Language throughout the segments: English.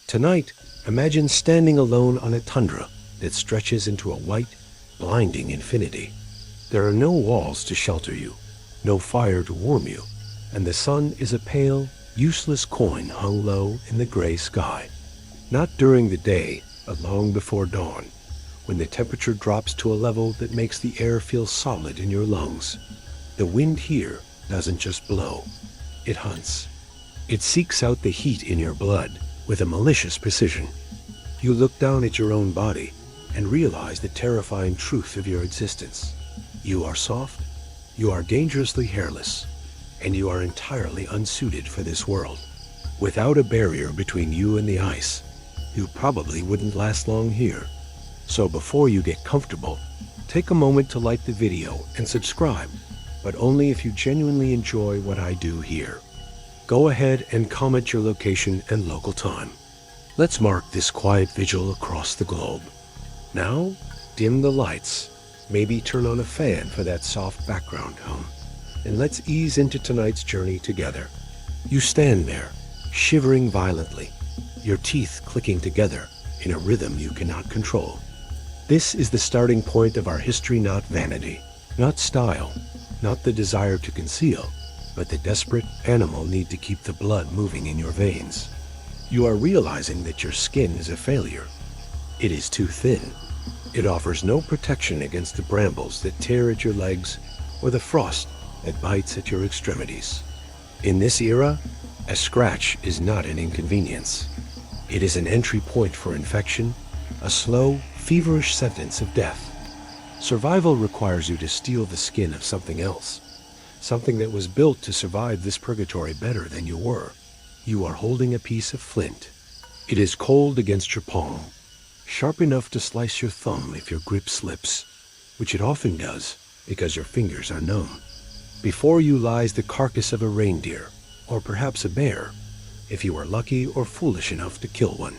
Tonight, imagine standing alone on a tundra that stretches into a white, blinding infinity. There are no walls to shelter you, no fire to warm you, and the sun is a pale, useless coin hung low in the gray sky. Not during the day, but long before dawn, when the temperature drops to a level that makes the air feel solid in your lungs. The wind here doesn't just blow, it hunts. It seeks out the heat in your blood with a malicious precision. You look down at your own body and realize the terrifying truth of your existence. You are soft, you are dangerously hairless, and you are entirely unsuited for this world. Without a barrier between you and the ice, you probably wouldn't last long here. So before you get comfortable, take a moment to like the video and subscribe, but only if you genuinely enjoy what I do here. Go ahead and comment your location and local time. Let's mark this quiet vigil across the globe. Now, dim the lights, maybe turn on a fan for that soft background hum, and let's ease into tonight's journey together. You stand there, shivering violently, your teeth clicking together in a rhythm you cannot control. This is the starting point of our history, not vanity, not style, not the desire to conceal, but the desperate animal need to keep the blood moving in your veins. You are realizing that your skin is a failure. It is too thin. It offers no protection against the brambles that tear at your legs or the frost that bites at your extremities. In this era, a scratch is not an inconvenience. It is an entry point for infection, a slow, feverish sentence of death. Survival requires you to steal the skin of something else, something that was built to survive this purgatory better than you were. You are holding a piece of flint. It is cold against your palm, sharp enough to slice your thumb if your grip slips, which it often does because your fingers are numb. Before you lies the carcass of a reindeer, or perhaps a bear, if you are lucky or foolish enough to kill one.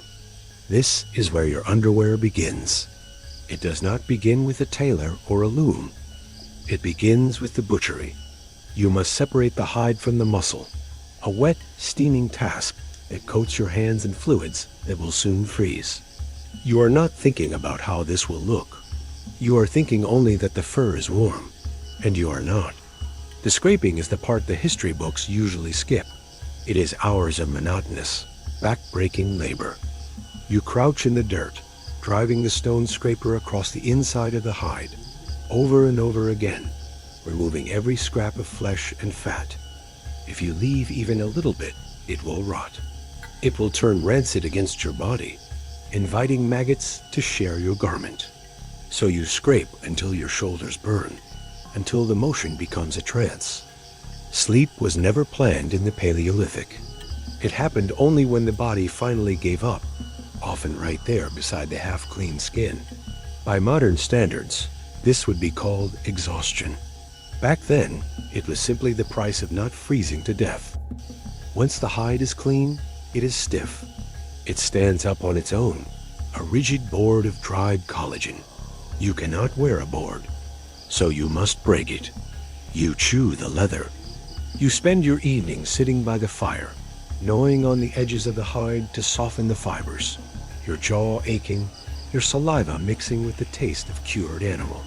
This is where your underwear begins. It does not begin with a tailor or a loom. It begins with the butchery. You must separate the hide from the muscle, a wet, steaming task that coats your hands in fluids that will soon freeze. You are not thinking about how this will look. You are thinking only that the fur is warm, and you are not. The scraping is the part the history books usually skip. It is hours of monotonous, back-breaking labor. You crouch in the dirt, driving the stone scraper across the inside of the hide, over and over again, removing every scrap of flesh and fat. If you leave even a little bit, it will rot. It will turn rancid against your body, inviting maggots to share your garment. So you scrape until your shoulders burn, until the motion becomes a trance. Sleep was never planned in the Paleolithic. It happened only when the body finally gave up, often right there beside the half-clean skin. By modern standards, this would be called exhaustion. Back then, it was simply the price of not freezing to death. Once the hide is clean, it is stiff. It stands up on its own, a rigid board of dried collagen. You cannot wear a board, so you must break it. You chew the leather. You spend your evenings sitting by the fire, gnawing on the edges of the hide to soften the fibers, your jaw aching, your saliva mixing with the taste of cured animal.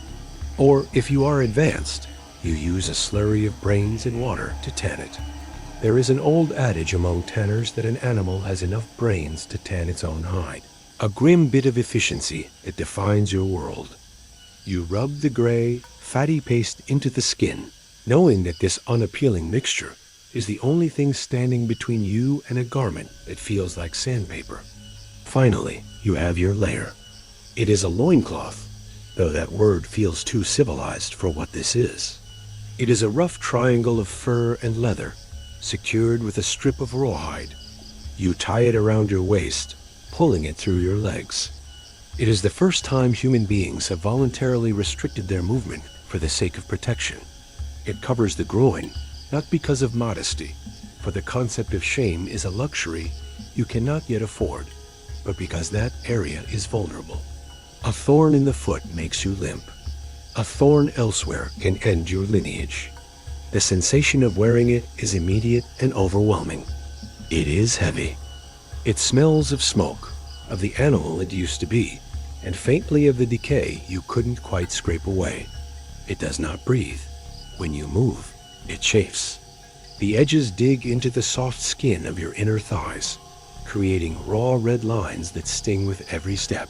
Or if you are advanced, you use a slurry of brains and water to tan it. There is an old adage among tanners that an animal has enough brains to tan its own hide, a grim bit of efficiency that defines your world. You rub the gray, fatty paste into the skin, knowing that this unappealing mixture is the only thing standing between you and a garment that feels like sandpaper. Finally, you have your layer. It is a loincloth, though that word feels too civilized for what this is. It is a rough triangle of fur and leather, secured with a strip of rawhide. You tie it around your waist, pulling it through your legs. It is the first time human beings have voluntarily restricted their movement for the sake of protection. It covers the groin, not because of modesty, for the concept of shame is a luxury you cannot yet afford, but because that area is vulnerable. A thorn in the foot makes you limp. A thorn elsewhere can end your lineage. The sensation of wearing it is immediate and overwhelming. It is heavy. It smells of smoke, of the animal it used to be, and faintly of the decay you couldn't quite scrape away. It does not breathe. When you move, it chafes. The edges dig into the soft skin of your inner thighs, creating raw red lines that sting with every step.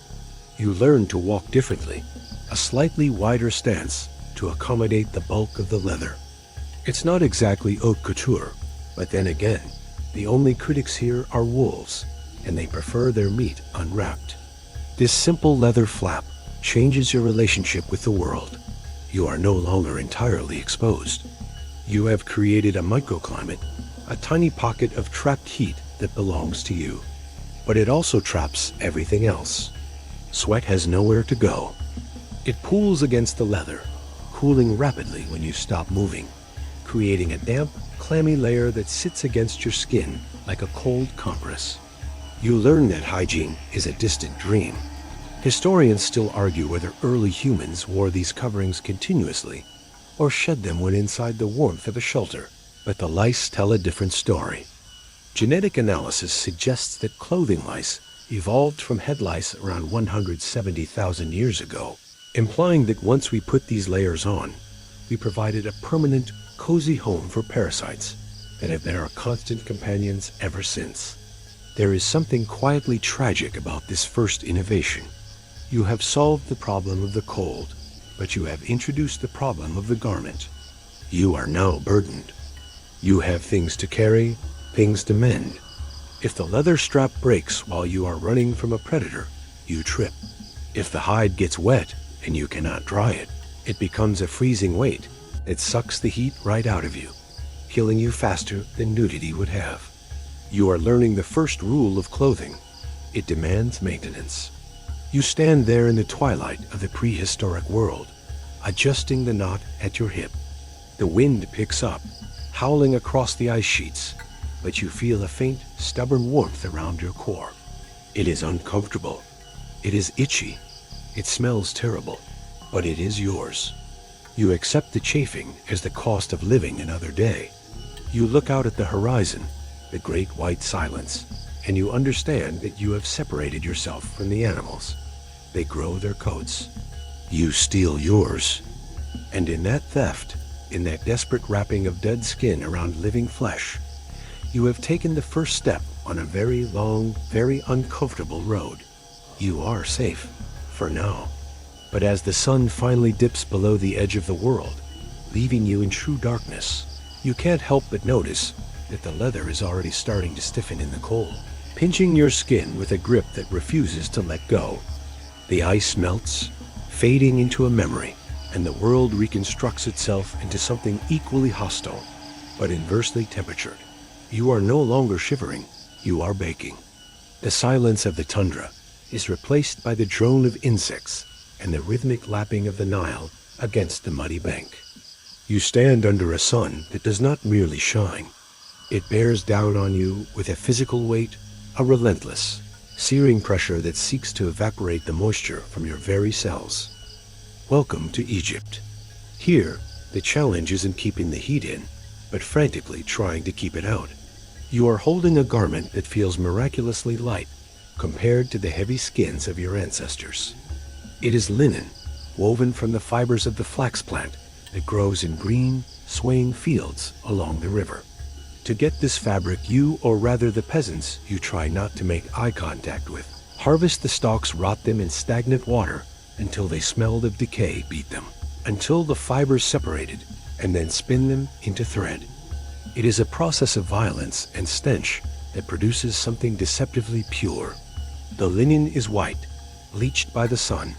You learn to walk differently, a slightly wider stance to accommodate the bulk of the leather. It's not exactly haute couture, but then again, the only critics here are wolves, and they prefer their meat unwrapped. This simple leather flap changes your relationship with the world. You are no longer entirely exposed. You have created a microclimate, a tiny pocket of trapped heat that belongs to you. But it also traps everything else. Sweat has nowhere to go. It pools against the leather, cooling rapidly when you stop moving, creating a damp, clammy layer that sits against your skin like a cold compress. You learn that hygiene is a distant dream. Historians still argue whether early humans wore these coverings continuously or shed them when inside the warmth of a shelter, but the lice tell a different story. Genetic analysis suggests that clothing lice evolved from head lice around 170,000 years ago, implying that once we put these layers on, we provided a permanent, cozy home for parasites that have been our constant companions ever since. There is something quietly tragic about this first innovation. You have solved the problem of the cold, but you have introduced the problem of the garment. You are now burdened. You have things to carry, things to mend. If the leather strap breaks while you are running from a predator, you trip. If the hide gets wet and you cannot dry it, it becomes a freezing weight that sucks the heat right out of you, killing you faster than nudity would have. You are learning the first rule of clothing. It demands maintenance. You stand there in the twilight of the prehistoric world, adjusting the knot at your hip. The wind picks up, howling across the ice sheets, but you feel a faint, stubborn warmth around your core. It is uncomfortable. It is itchy. It smells terrible, but it is yours. You accept the chafing as the cost of living another day. You look out at the horizon, the great white silence, and you understand that you have separated yourself from the animals. They grow their coats. You steal yours. And in that theft, in that desperate wrapping of dead skin around living flesh, you have taken the first step on a very long, very uncomfortable road. You are safe, for now. But as the sun finally dips below the edge of the world, leaving you in true darkness, you can't help but notice that the leather is already starting to stiffen in the cold, pinching your skin with a grip that refuses to let go. The ice melts, fading into a memory, and the world reconstructs itself into something equally hostile, but inversely temperatured. You are no longer shivering, you are baking. The silence of the tundra is replaced by the drone of insects and the rhythmic lapping of the Nile against the muddy bank. You stand under a sun that does not merely shine. It bears down on you with a physical weight, a relentless, searing pressure that seeks to evaporate the moisture from your very cells. Welcome to Egypt. Here, the challenge isn't keeping the heat in, but frantically trying to keep it out. You are holding a garment that feels miraculously light compared to the heavy skins of your ancestors. It is linen, woven from the fibers of the flax plant that grows in green, swaying fields along the river. To get this fabric, you, or rather the peasants you try not to make eye contact with, harvest the stalks, rot them in stagnant water until they smelled of decay beat them, until the fibers separated, and then spin them into thread. It is a process of violence and stench that produces something deceptively pure. The linen is white, bleached by the sun,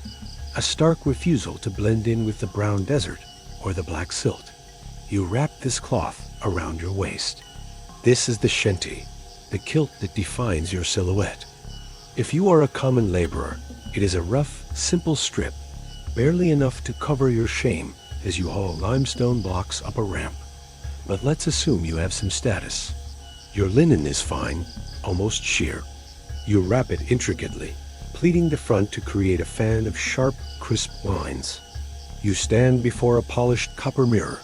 a stark refusal to blend in with the brown desert or the black silt. You wrap this cloth around your waist. This is the shenty, the kilt that defines your silhouette. If you are a common laborer, it is a rough, simple strip, barely enough to cover your shame as you haul limestone blocks up a ramp. But let's assume you have some status. Your linen is fine, almost sheer. You wrap it intricately, pleating the front to create a fan of sharp, crisp lines. You stand before a polished copper mirror,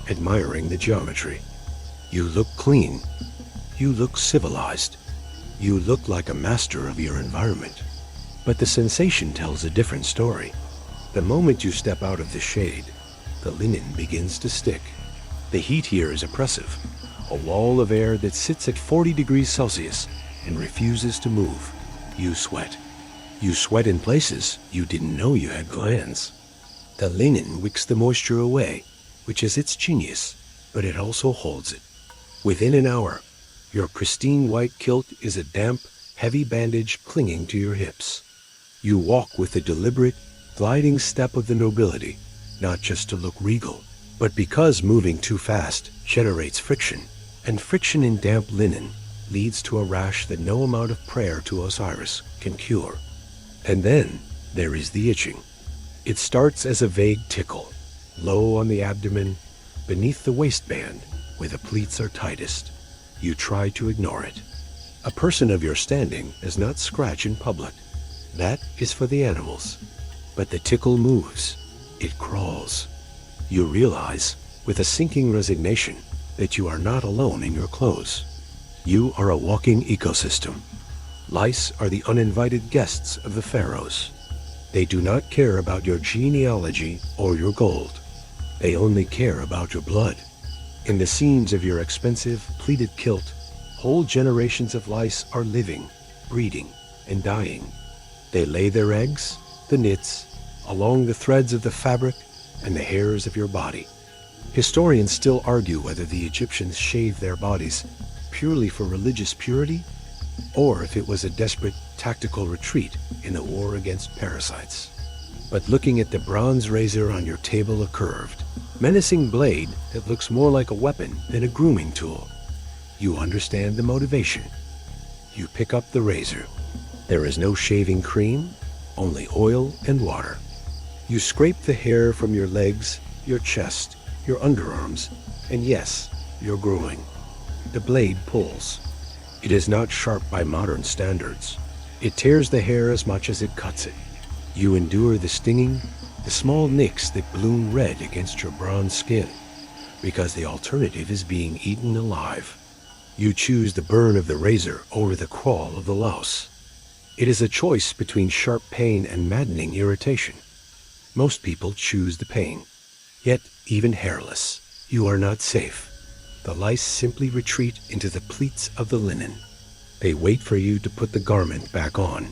admiring the geometry. You look clean. You look civilized. You look like a master of your environment. But the sensation tells a different story. The moment you step out of the shade, the linen begins to stick. The heat here is oppressive, a wall of air that sits at 40 degrees Celsius and refuses to move. You sweat. You sweat in places you didn't know you had glands. The linen wicks the moisture away, which is its genius, but it also holds it. Within an hour, your pristine white kilt is a damp, heavy bandage clinging to your hips. You walk with the deliberate, gliding step of the nobility, not just to look regal, but because moving too fast generates friction, and friction in damp linen leads to a rash that no amount of prayer to Osiris can cure. And then there is the itching. It starts as a vague tickle, low on the abdomen, beneath the waistband, where the pleats are tightest. You try to ignore it. A person of your standing does not scratch in public. That is for the animals. But the tickle moves. It crawls. You realize, with a sinking resignation, that you are not alone in your clothes. You are a walking ecosystem. Lice are the uninvited guests of the pharaohs. They do not care about your genealogy or your gold. They only care about your blood. In the seams of your expensive, pleated kilt, whole generations of lice are living, breeding, and dying. They lay their eggs, the knits, along the threads of the fabric and the hairs of your body. Historians still argue whether the Egyptians shaved their bodies purely for religious purity, or if it was a desperate tactical retreat in the war against parasites. But looking at the bronze razor on your table, a curved, menacing blade that looks more like a weapon than a grooming tool, you understand the motivation. You pick up the razor. There is no shaving cream, only oil and water. You scrape the hair from your legs, your chest, your underarms, and yes, your groin. The blade pulls. It is not sharp by modern standards. It tears the hair as much as it cuts it. You endure the stinging, the small nicks that bloom red against your bronze skin, because the alternative is being eaten alive. You choose the burn of the razor over the crawl of the louse. It is a choice between sharp pain and maddening irritation. Most people choose the pain. Yet, even hairless, you are not safe. The lice simply retreat into the pleats of the linen. They wait for you to put the garment back on.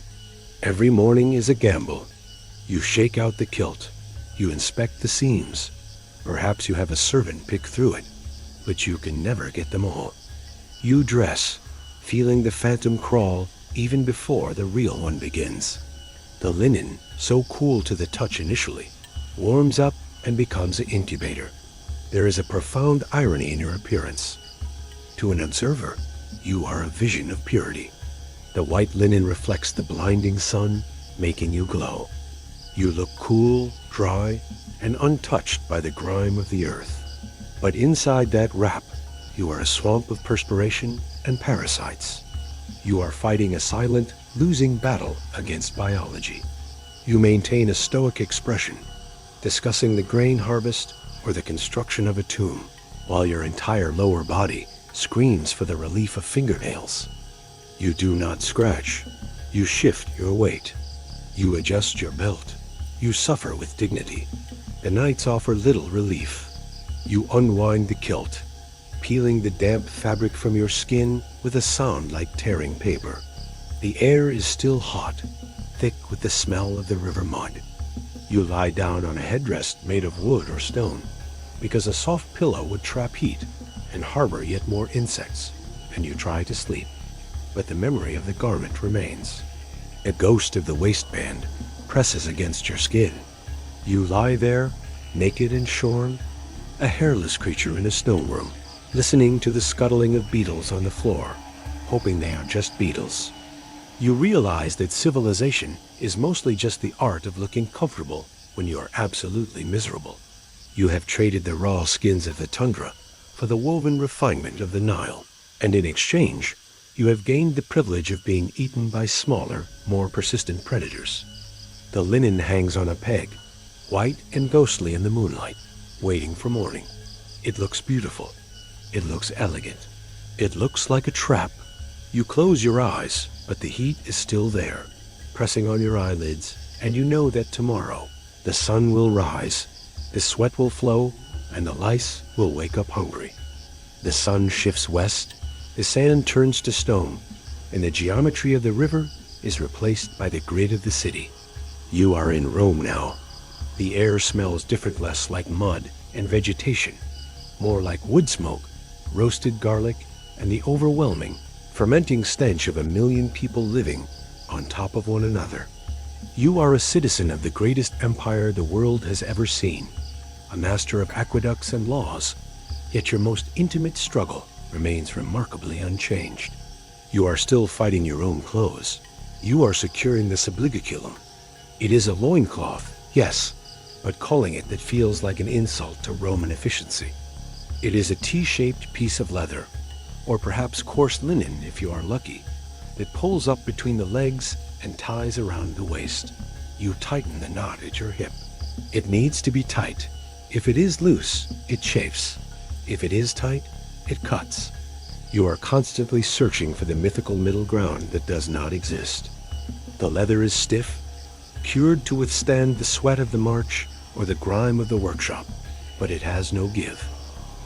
Every morning is a gamble. You shake out the kilt. You inspect the seams. Perhaps you have a servant pick through it, but you can never get them all. You dress, feeling the phantom crawl even before the real one begins. The linen, so cool to the touch initially, warms up and becomes an incubator. There is a profound irony in your appearance. To an observer, you are a vision of purity. The white linen reflects the blinding sun, making you glow. You look cool, dry, and untouched by the grime of the earth. But inside that wrap, you are a swamp of perspiration and parasites. You are fighting a silent, losing battle against biology. You maintain a stoic expression, discussing the grain harvest or the construction of a tomb, while your entire lower body screams for the relief of fingernails. You do not scratch. You shift your weight. You adjust your belt. You suffer with dignity. The nights offer little relief. You unwind the kilt, peeling the damp fabric from your skin with a sound like tearing paper. The air is still hot, thick with the smell of the river mud. You lie down on a headdress made of wood or stone, because a soft pillow would trap heat and harbor yet more insects, and you try to sleep. But the memory of the garment remains. A ghost of the waistband presses against your skin. You lie there, naked and shorn, a hairless creature in a stone room, listening to the scuttling of beetles on the floor, hoping they are just beetles. You realize that civilization is mostly just the art of looking comfortable when you are absolutely miserable. You have traded the raw skins of the tundra for the woven refinement of the Nile, and in exchange, you have gained the privilege of being eaten by smaller, more persistent predators. The linen hangs on a peg, white and ghostly in the moonlight, waiting for morning. It looks beautiful. It looks elegant. It looks like a trap. You close your eyes, but the heat is still there, pressing on your eyelids, and you know that tomorrow the sun will rise, the sweat will flow, and the lice will wake up hungry. The sun shifts west, the sand turns to stone, and the geometry of the river is replaced by the grid of the city. You are in Rome now. The air smells different, less like mud and vegetation, more like wood smoke, roasted garlic, and the overwhelming, fermenting stench of 1,000,000 people living on top of one another. You are a citizen of the greatest empire the world has ever seen, a master of aqueducts and laws, yet your most intimate struggle remains remarkably unchanged. You are still fighting your own clothes. You are securing the subligaculum. It is a loincloth, yes, but calling it that feels like an insult to Roman efficiency. It is a T-shaped piece of leather, or perhaps coarse linen if you are lucky, that pulls up between the legs and ties around the waist. You tighten the knot at your hip. It needs to be tight. If it is loose, it chafes. If it is tight, it cuts. You are constantly searching for the mythical middle ground that does not exist. The leather is stiff, cured to withstand the sweat of the march or the grime of the workshop, but it has no give.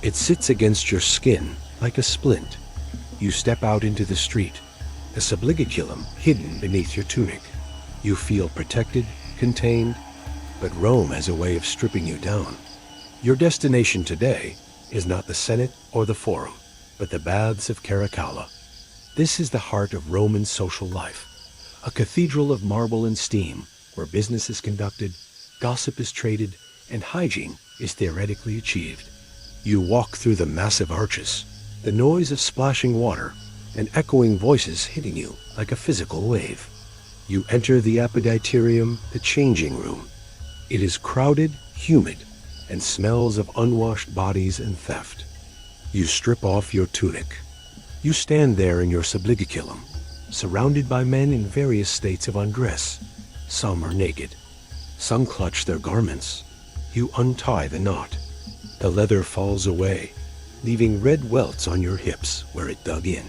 It sits against your skin like a splint. You step out into the street, the subligaculum hidden beneath your tunic. You feel protected, contained, but Rome has a way of stripping you down. Your destination today is not the Senate or the Forum, but the baths of Caracalla. This is the heart of Roman social life, a cathedral of marble and steam where business is conducted, gossip is traded, and hygiene is theoretically achieved. You walk through the massive arches, the noise of splashing water and echoing voices hitting you like a physical wave. You enter the apoditerium, the changing room. It is crowded, humid, and smells of unwashed bodies and theft. You strip off your tunic. You stand there in your subligaculum, surrounded by men in various states of undress. Some are naked. Some clutch their garments. You untie the knot. The leather falls away, leaving red welts on your hips where it dug in.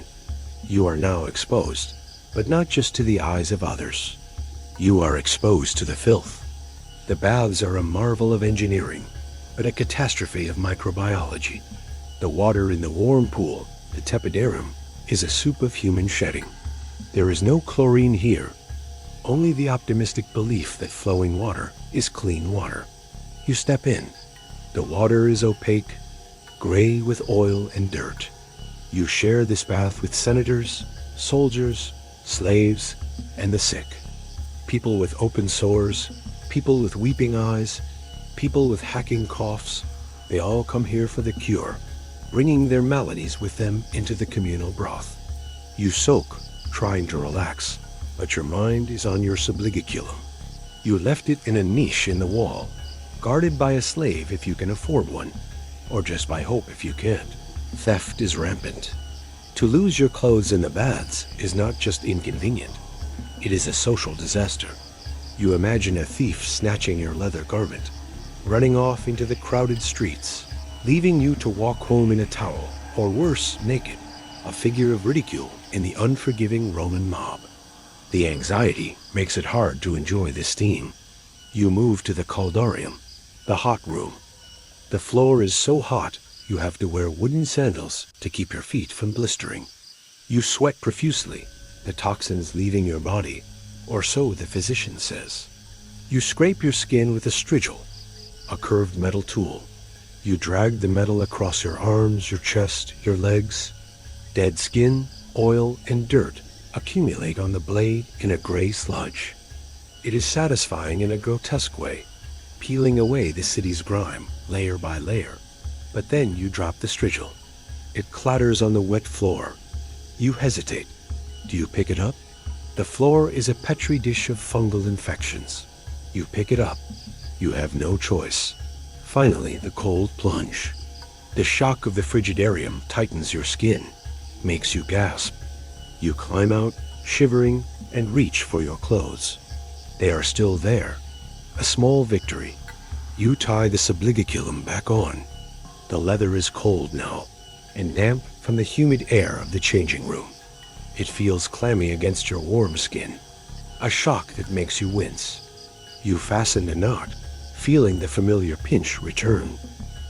You are now exposed, but not just to the eyes of others. You are exposed to the filth. The baths are a marvel of engineering, but a catastrophe of microbiology. The water in the warm pool, the tepidarum, is a soup of human shedding. There is no chlorine here, only the optimistic belief that flowing water is clean water. You step in. The water is opaque, gray with oil and dirt. You share this bath with senators, soldiers, slaves, and the sick. People with open sores, people with weeping eyes, people with hacking coughs. They all come here for the cure, bringing their maladies with them into the communal broth. You soak, trying to relax, but your mind is on your subligaculum. You left it in a niche in the wall, guarded by a slave if you can afford one, or just by hope if you can't. Theft is rampant. To lose your clothes in the baths is not just inconvenient, it is a social disaster. You imagine a thief snatching your leather garment, running off into the crowded streets, leaving you to walk home in a towel, or worse, naked, a figure of ridicule in the unforgiving Roman mob. The anxiety makes it hard to enjoy this steam. You move to the caldarium, the hot room. The floor is so hot you have to wear wooden sandals to keep your feet from blistering. You sweat profusely, the toxins leaving your body, or so the physician says. You scrape your skin with a strigil, a curved metal tool. You drag the metal across your arms, your chest, your legs. Dead skin, oil, and dirt accumulate on the blade in a gray sludge. It is satisfying in a grotesque way, peeling away the city's grime, layer by layer. But then you drop the strigil. It clatters on the wet floor. You hesitate. Do you pick it up? The floor is a petri dish of fungal infections. You pick it up. You have no choice. Finally, the cold plunge. The shock of the frigidarium tightens your skin, makes you gasp. You climb out, shivering, and reach for your clothes. They are still there. A small victory. You tie the subligaculum back on. The leather is cold now, and damp from the humid air of the changing room. It feels clammy against your warm skin, a shock that makes you wince. You fasten a knot, feeling the familiar pinch return.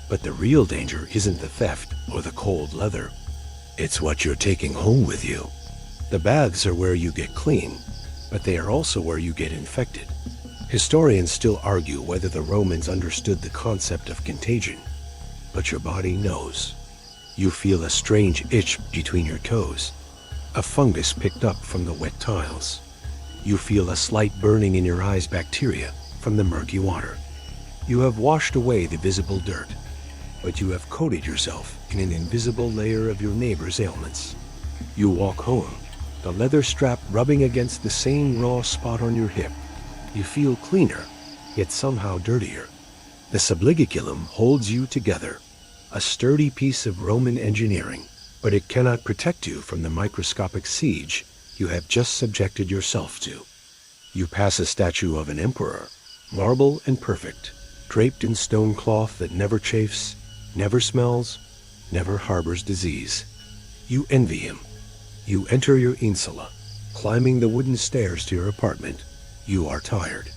But the real danger isn't the theft or the cold leather. It's what you're taking home with you. The baths are where you get clean, but they are also where you get infected. Historians still argue whether the Romans understood the concept of contagion, but your body knows. You feel a strange itch between your toes, a fungus picked up from the wet tiles. You feel a slight burning in your eyes, bacteria from the murky water. You have washed away the visible dirt, but you have coated yourself in an invisible layer of your neighbor's ailments. You walk home, the leather strap rubbing against the same raw spot on your hip. You feel cleaner, yet somehow dirtier. The subligiculum holds you together, a sturdy piece of Roman engineering, but it cannot protect you from the microscopic siege you have just subjected yourself to. You pass a statue of an emperor, marble and perfect, draped in stone cloth that never chafes, never smells, never harbors disease. You envy him. You enter your insula, climbing the wooden stairs to your apartment. You are tired.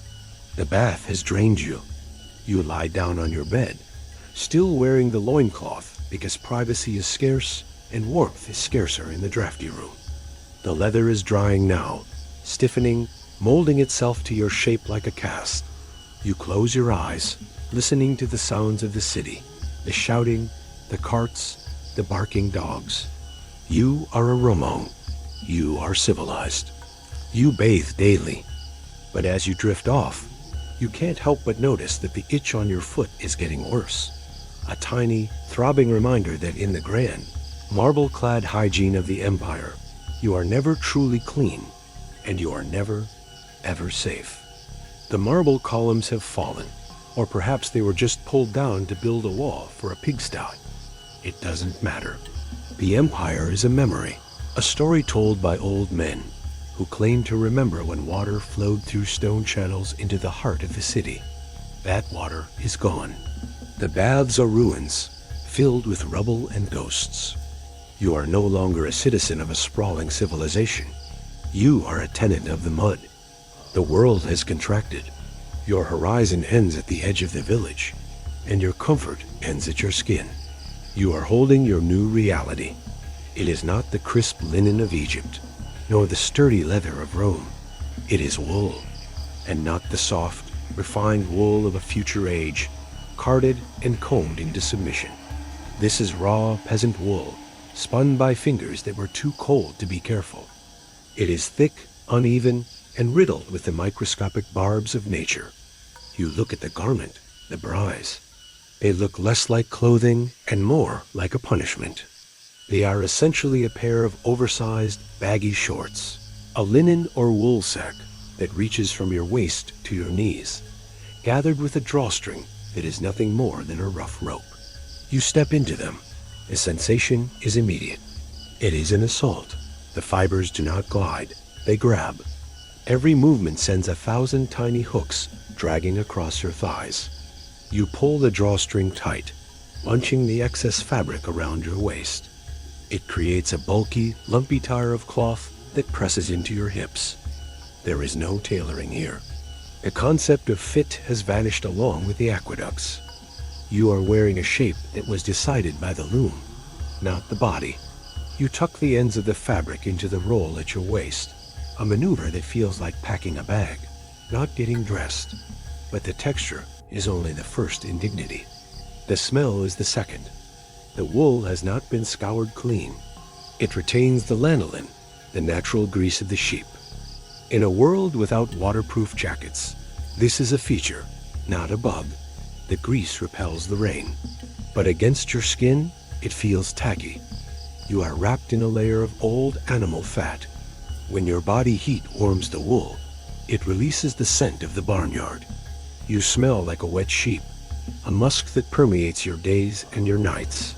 The bath has drained you. You lie down on your bed, still wearing the loincloth because privacy is scarce and warmth is scarcer in the drafty room. The leather is drying now, stiffening, molding itself to your shape like a cast. You close your eyes, listening to the sounds of the city, the shouting, the carts, the barking dogs. You are a Roman. You are civilized. You bathe daily. But as you drift off, you can't help but notice that the itch on your foot is getting worse. A tiny, throbbing reminder that in the grand, marble-clad hygiene of the empire, you are never truly clean, and you are never, ever safe. The marble columns have fallen, or perhaps they were just pulled down to build a wall for a pigsty. It doesn't matter. The empire is a memory, a story told by old men who claim to remember when water flowed through stone channels into the heart of the city. That water is gone. The baths are ruins, filled with rubble and ghosts. You are no longer a citizen of a sprawling civilization. You are a tenant of the mud. The world has contracted. Your horizon ends at the edge of the village, and your comfort ends at your skin. You are holding your new reality. It is not the crisp linen of Egypt, nor the sturdy leather of Rome. It is wool, and not the soft, refined wool of a future age, carded and combed into submission. This is raw peasant wool, spun by fingers that were too cold to be careful. It is thick, uneven, and riddled with the microscopic barbs of nature. You look at the garment, the brise. They look less like clothing and more like a punishment. They are essentially a pair of oversized, baggy shorts, a linen or wool sack that reaches from your waist to your knees, gathered with a drawstring that is nothing more than a rough rope. You step into them. The sensation is immediate. It is an assault. The fibers do not glide, they grab. Every movement sends 1,000 tiny hooks dragging across your thighs. You pull the drawstring tight, bunching the excess fabric around your waist. It creates a bulky, lumpy tire of cloth that presses into your hips. There is no tailoring here. The concept of fit has vanished along with the aqueducts. You are wearing a shape that was decided by the loom, not the body. You tuck the ends of the fabric into the roll at your waist, a maneuver that feels like packing a bag, not getting dressed. But the texture is only the first indignity. The smell is the second. The wool has not been scoured clean. It retains the lanolin, the natural grease of the sheep. In a world without waterproof jackets, this is a feature, not a bug. The grease repels the rain. But against your skin, it feels tacky. You are wrapped in a layer of old animal fat. When your body heat warms the wool, it releases the scent of the barnyard. You smell like a wet sheep, a musk that permeates your days and your nights.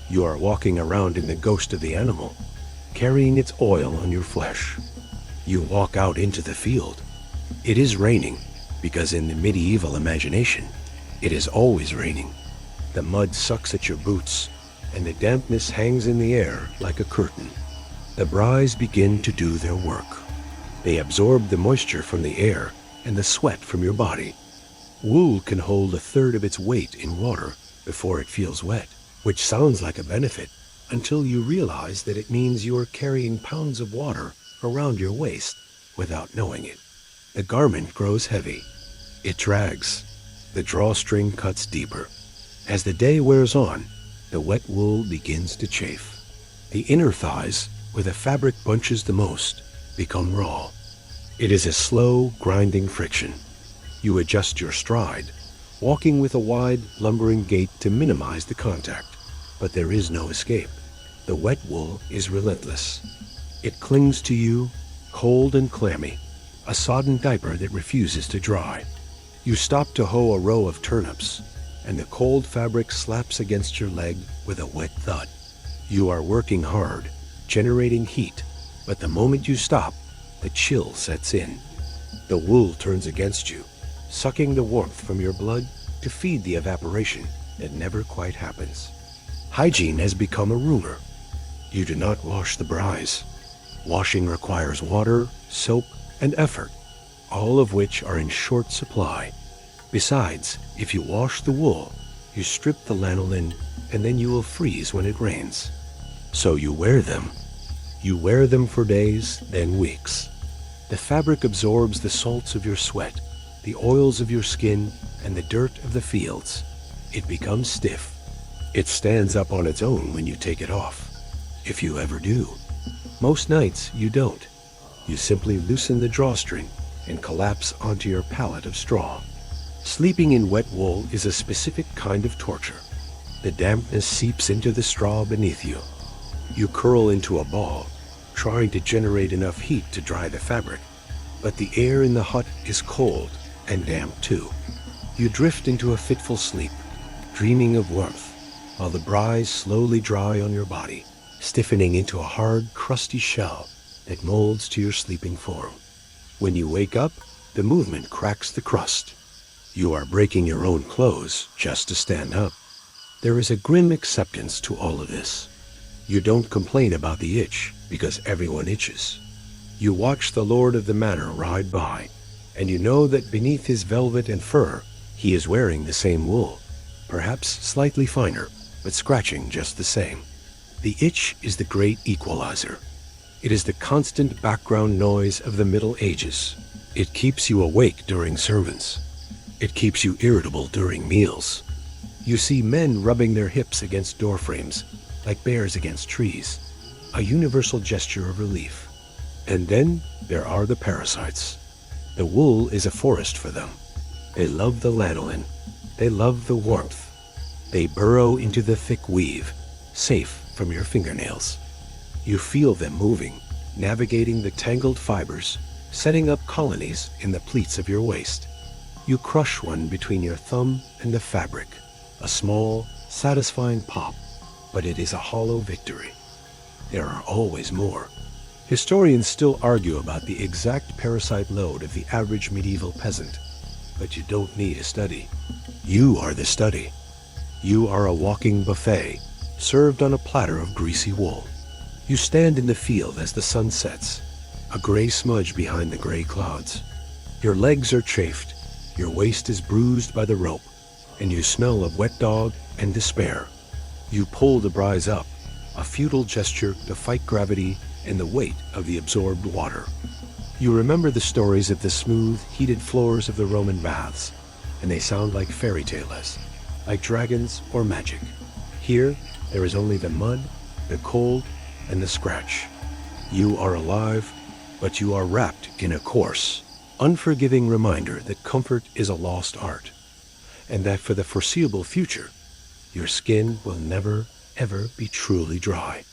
You are walking around in the ghost of the animal, carrying its oil on your flesh. You walk out into the field. It is raining, because in the medieval imagination, it is always raining. The mud sucks at your boots, and the dampness hangs in the air like a curtain. The braies begin to do their work. They absorb the moisture from the air and the sweat from your body. Wool can hold a third of its weight in water before it feels wet, which sounds like a benefit until you realize that it means you are carrying pounds of water around your waist without knowing it. The garment grows heavy. It drags. The drawstring cuts deeper. As the day wears on, the wet wool begins to chafe. The inner thighs, where the fabric bunches the most, become raw. It is a slow, grinding friction. You adjust your stride, walking with a wide, lumbering gait to minimize the contact. But there is no escape. The wet wool is relentless. It clings to you, cold and clammy, a sodden diaper that refuses to dry. You stop to hoe a row of turnips, and the cold fabric slaps against your leg with a wet thud. You are working hard, generating heat, but the moment you stop, the chill sets in. The wool turns against you, sucking the warmth from your blood to feed the evaporation that never quite happens. Hygiene has become a rumor. You do not wash the braies. Washing requires water, soap, and effort, all of which are in short supply. Besides, if you wash the wool, you strip the lanolin, and then you will freeze when it rains. So you wear them. You wear them for days, then weeks. The fabric absorbs the salts of your sweat, the oils of your skin, and the dirt of the fields. It becomes stiff. It stands up on its own when you take it off, if you ever do. Most nights you don't. You simply loosen the drawstring and collapse onto your pallet of straw. Sleeping in wet wool is a specific kind of torture. The dampness seeps into the straw beneath you. You curl into a ball, trying to generate enough heat to dry the fabric, but the air in the hut is cold and damp too. You drift into a fitful sleep, dreaming of warmth, while the braies slowly dry on your body, stiffening into a hard, crusty shell that molds to your sleeping form. When you wake up, the movement cracks the crust. You are breaking your own clothes just to stand up. There is a grim acceptance to all of this. You don't complain about the itch because everyone itches. You watch the lord of the manor ride by, and you know that beneath his velvet and fur, he is wearing the same wool, perhaps slightly finer, but scratching just the same. The itch is the great equalizer. It is the constant background noise of the Middle Ages. It keeps you awake during sermons. It keeps you irritable during meals. You see men rubbing their hips against door frames, like bears against trees, a universal gesture of relief. And then there are the parasites. The wool is a forest for them. They love the lanolin. They love the warmth. They burrow into the thick weave, safe from your fingernails. You feel them moving, navigating the tangled fibers, setting up colonies in the pleats of your waist. You crush one between your thumb and the fabric, a small, satisfying pop, but it is a hollow victory. There are always more. Historians still argue about the exact parasite load of the average medieval peasant, but you don't need a study. You are the study. You are a walking buffet, served on a platter of greasy wool. You stand in the field as the sun sets, a gray smudge behind the gray clouds. Your legs are chafed, your waist is bruised by the rope, and you smell of wet dog and despair. You pull the braies up, a futile gesture to fight gravity and the weight of the absorbed water. You remember the stories of the smooth, heated floors of the Roman baths, and they sound like fairy tales, like dragons or magic. Here, there is only the mud, the cold, and the scratch. You are alive, but you are wrapped in a coarse, unforgiving reminder that comfort is a lost art, and that for the foreseeable future, your skin will never, ever be truly dry.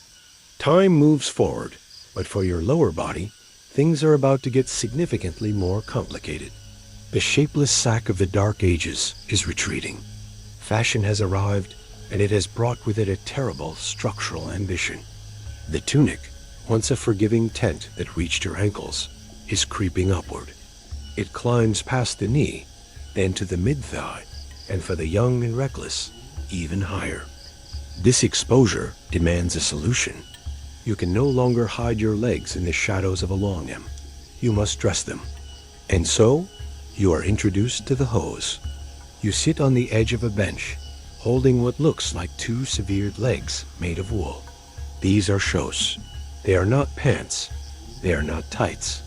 Time moves forward, but for your lower body, things are about to get significantly more complicated. The shapeless sack of the Dark Ages is retreating. Fashion has arrived, and it has brought with it a terrible structural ambition. The tunic, once a forgiving tent that reached your ankles, is creeping upward. It climbs past the knee, then to the mid-thigh, and for the young and reckless, even higher. This exposure demands a solution. You can no longer hide your legs in the shadows of a long M. You must dress them. And so, you are introduced to the hose. You sit on the edge of a bench, holding what looks like two severed legs made of wool. These are shos. They are not pants. They are not tights.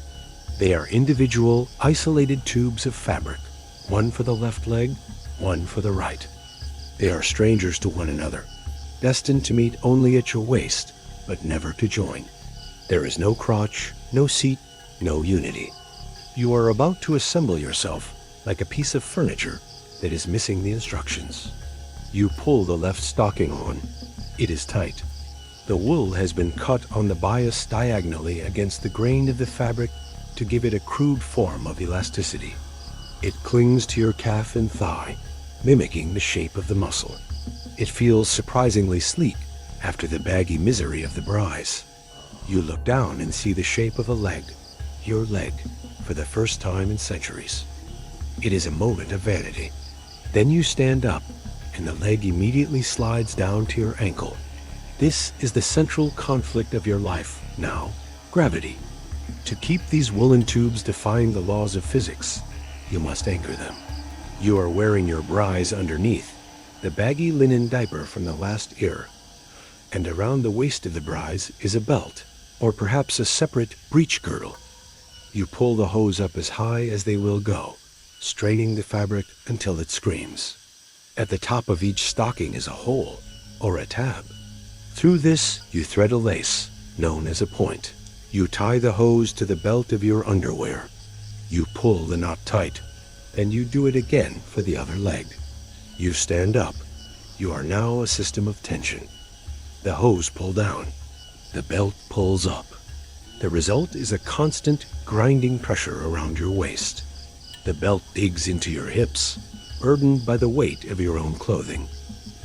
They are individual, isolated tubes of fabric, one for the left leg, one for the right. They are strangers to one another, destined to meet only at your waist, but never to join. There is no crotch, no seat, no unity. You are about to assemble yourself like a piece of furniture that is missing the instructions. You pull the left stocking on. It is tight. The wool has been cut on the bias diagonally against the grain of the fabric to give it a crude form of elasticity. It clings to your calf and thigh, mimicking the shape of the muscle. It feels surprisingly sleek after the baggy misery of the brise. You look down and see the shape of a leg, your leg, for the first time in centuries. It is a moment of vanity. Then you stand up, and the leg immediately slides down to your ankle. This is the central conflict of your life now, gravity. To keep these woolen tubes defying the laws of physics, you must anchor them. You are wearing your brise underneath, the baggy linen diaper from the last era, and around the waist of the brise is a belt, or perhaps a separate breech girdle. You pull the hose up as high as they will go, straining the fabric until it screams. At the top of each stocking is a hole, or a tab. Through this, you thread a lace, known as a point. You tie the hose to the belt of your underwear. You pull the knot tight, then you do it again for the other leg. You stand up. You are now a system of tension. The hose pulls down. The belt pulls up. The result is a constant grinding pressure around your waist. The belt digs into your hips, burdened by the weight of your own clothing.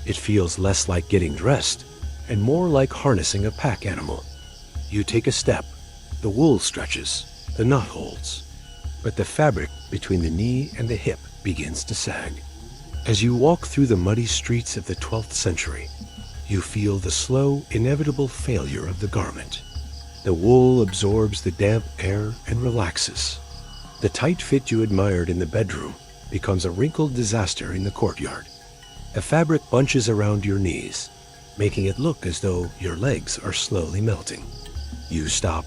It feels less like getting dressed and more like harnessing a pack animal. You take a step. The wool stretches. The knot holds. But the fabric between the knee and the hip begins to sag. As you walk through the muddy streets of the 12th century, you feel the slow, inevitable failure of the garment. The wool absorbs the damp air and relaxes. The tight fit you admired in the bedroom becomes a wrinkled disaster in the courtyard. A fabric bunches around your knees, making it look as though your legs are slowly melting. You stop.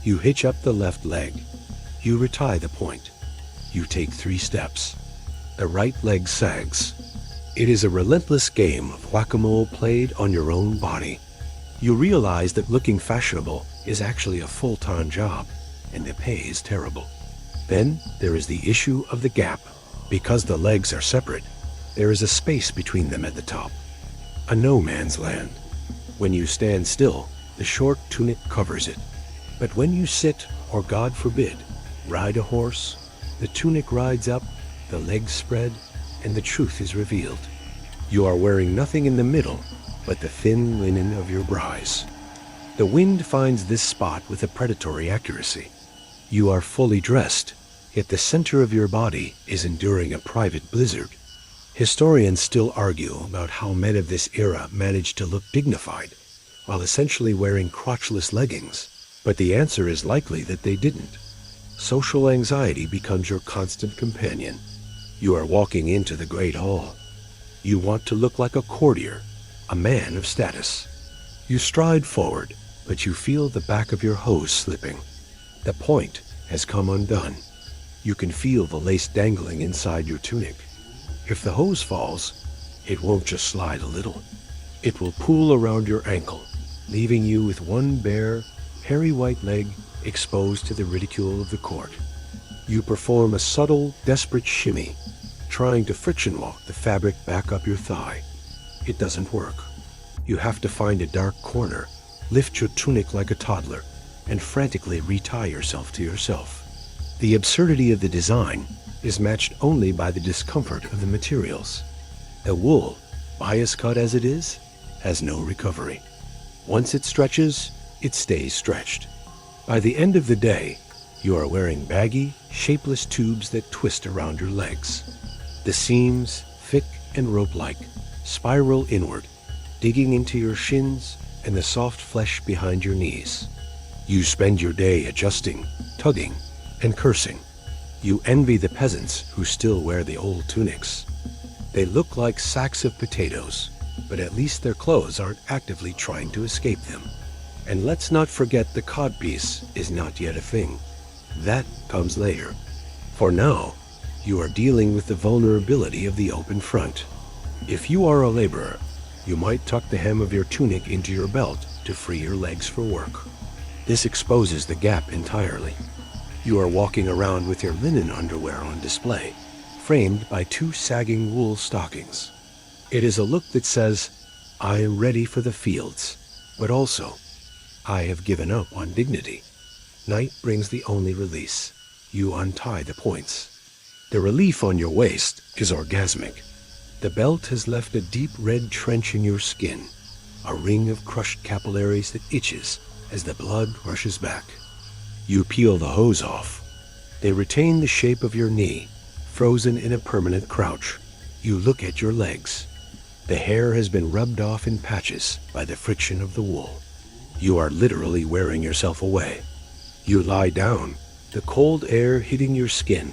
You hitch up the left leg. You retie the point. You take 3 steps. The right leg sags. It is a relentless game of whack-a-mole played on your own body. You realize that looking fashionable is actually a full-time job, and the pay is terrible. Then there is the issue of the gap. Because the legs are separate, there is a space between them at the top. A no man's land. When you stand still, the short tunic covers it. But when you sit, or God forbid, ride a horse, the tunic rides up, the legs spread, and the truth is revealed. You are wearing nothing in the middle but the thin linen of your brise. The wind finds this spot with a predatory accuracy. You are fully dressed, yet the center of your body is enduring a private blizzard. Historians still argue about how men of this era managed to look dignified while essentially wearing crotchless leggings, but the answer is likely that they didn't. Social anxiety becomes your constant companion. You are walking into the great hall. You want to look like a courtier, a man of status. You stride forward, but you feel the back of your hose slipping. The point has come undone. You can feel the lace dangling inside your tunic. If the hose falls, it won't just slide a little. It will pool around your ankle, leaving you with one bare, hairy white leg exposed to the ridicule of the court. You perform a subtle, desperate shimmy, trying to friction walk the fabric back up your thigh. It doesn't work. You have to find a dark corner, lift your tunic like a toddler, and frantically retie yourself to yourself. The absurdity of the design is matched only by the discomfort of the materials. The wool, bias cut as it is, has no recovery. Once it stretches, it stays stretched. By the end of the day, you are wearing baggy, shapeless tubes that twist around your legs. The seams, thick and rope-like, spiral inward, digging into your shins, and the soft flesh behind your knees. You spend your day adjusting, tugging, and cursing. You envy the peasants who still wear the old tunics. They look like sacks of potatoes, but at least their clothes aren't actively trying to escape them. And let's not forget the codpiece is not yet a thing. That comes later. For now, you are dealing with the vulnerability of the open front. If you are a laborer, you might tuck the hem of your tunic into your belt to free your legs for work. This exposes the gap entirely. You are walking around with your linen underwear on display, framed by 2 sagging wool stockings. It is a look that says, I am ready for the fields, but also, I have given up on dignity. Night brings the only release. You untie the points. The relief on your waist is orgasmic. The belt has left a deep red trench in your skin, a ring of crushed capillaries that itches as the blood rushes back. You peel the hose off. They retain the shape of your knee, frozen in a permanent crouch. You look at your legs. The hair has been rubbed off in patches by the friction of the wool. You are literally wearing yourself away. You lie down, the cold air hitting your skin,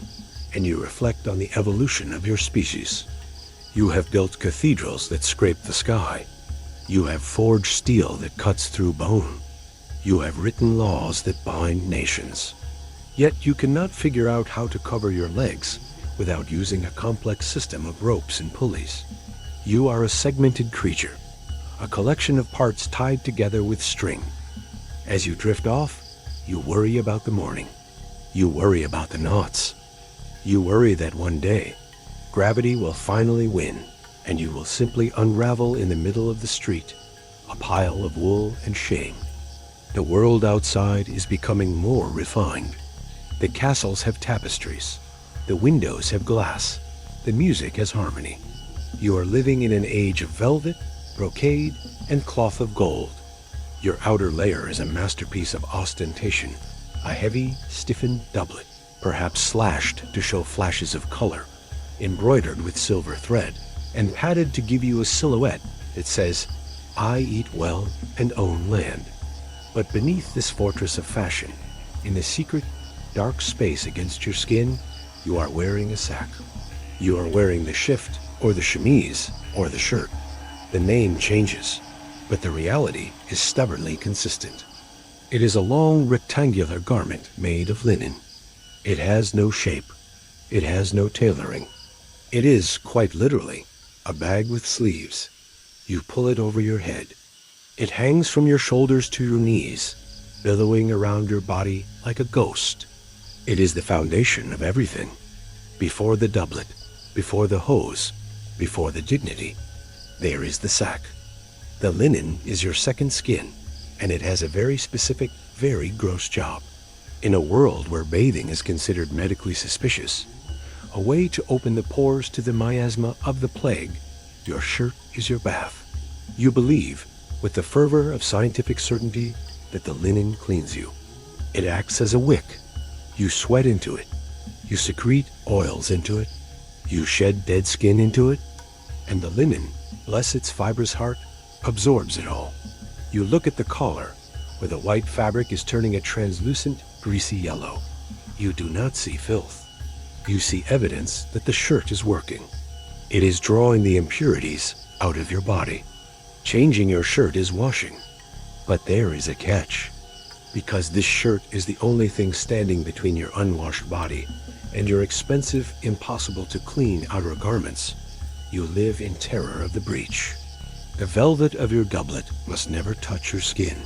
and you reflect on the evolution of your species. You have built cathedrals that scrape the sky. You have forged steel that cuts through bone. You have written laws that bind nations. Yet you cannot figure out how to cover your legs without using a complex system of ropes and pulleys. You are a segmented creature, a collection of parts tied together with string. As you drift off, you worry about the morning. You worry about the knots. You worry that one day, gravity will finally win, and you will simply unravel in the middle of the street, a pile of wool and shame. The world outside is becoming more refined. The castles have tapestries. The windows have glass. The music has harmony. You are living in an age of velvet, brocade, and cloth of gold. Your outer layer is a masterpiece of ostentation, a heavy, stiffened doublet, perhaps slashed to show flashes of color, embroidered with silver thread, and padded to give you a silhouette that says, I eat well and own land. But beneath this fortress of fashion, in the secret, dark space against your skin, you are wearing a sack. You are wearing the shift, or the chemise, or the shirt. The name changes, but the reality is stubbornly consistent. It is a long rectangular garment made of linen. It has no shape. It has no tailoring. It is, quite literally, a bag with sleeves. You pull it over your head. It hangs from your shoulders to your knees, billowing around your body like a ghost. It is the foundation of everything. Before the doublet, before the hose, before the dignity, there is the sack. The linen is your second skin, and it has a very specific, very gross job. In a world where bathing is considered medically suspicious, a way to open the pores to the miasma of the plague, your shirt is your bath. You believe, with the fervor of scientific certainty, that the linen cleans you. It acts as a wick. You sweat into it. You secrete oils into it. You shed dead skin into it. And the linen, bless its fibrous heart, absorbs it all. You look at the collar, where the white fabric is turning a translucent, greasy yellow. You do not see filth. You see evidence that the shirt is working. It is drawing the impurities out of your body. Changing your shirt is washing. But there is a catch. Because this shirt is the only thing standing between your unwashed body and your expensive, impossible to clean outer garments, you live in terror of the breach. The velvet of your doublet must never touch your skin.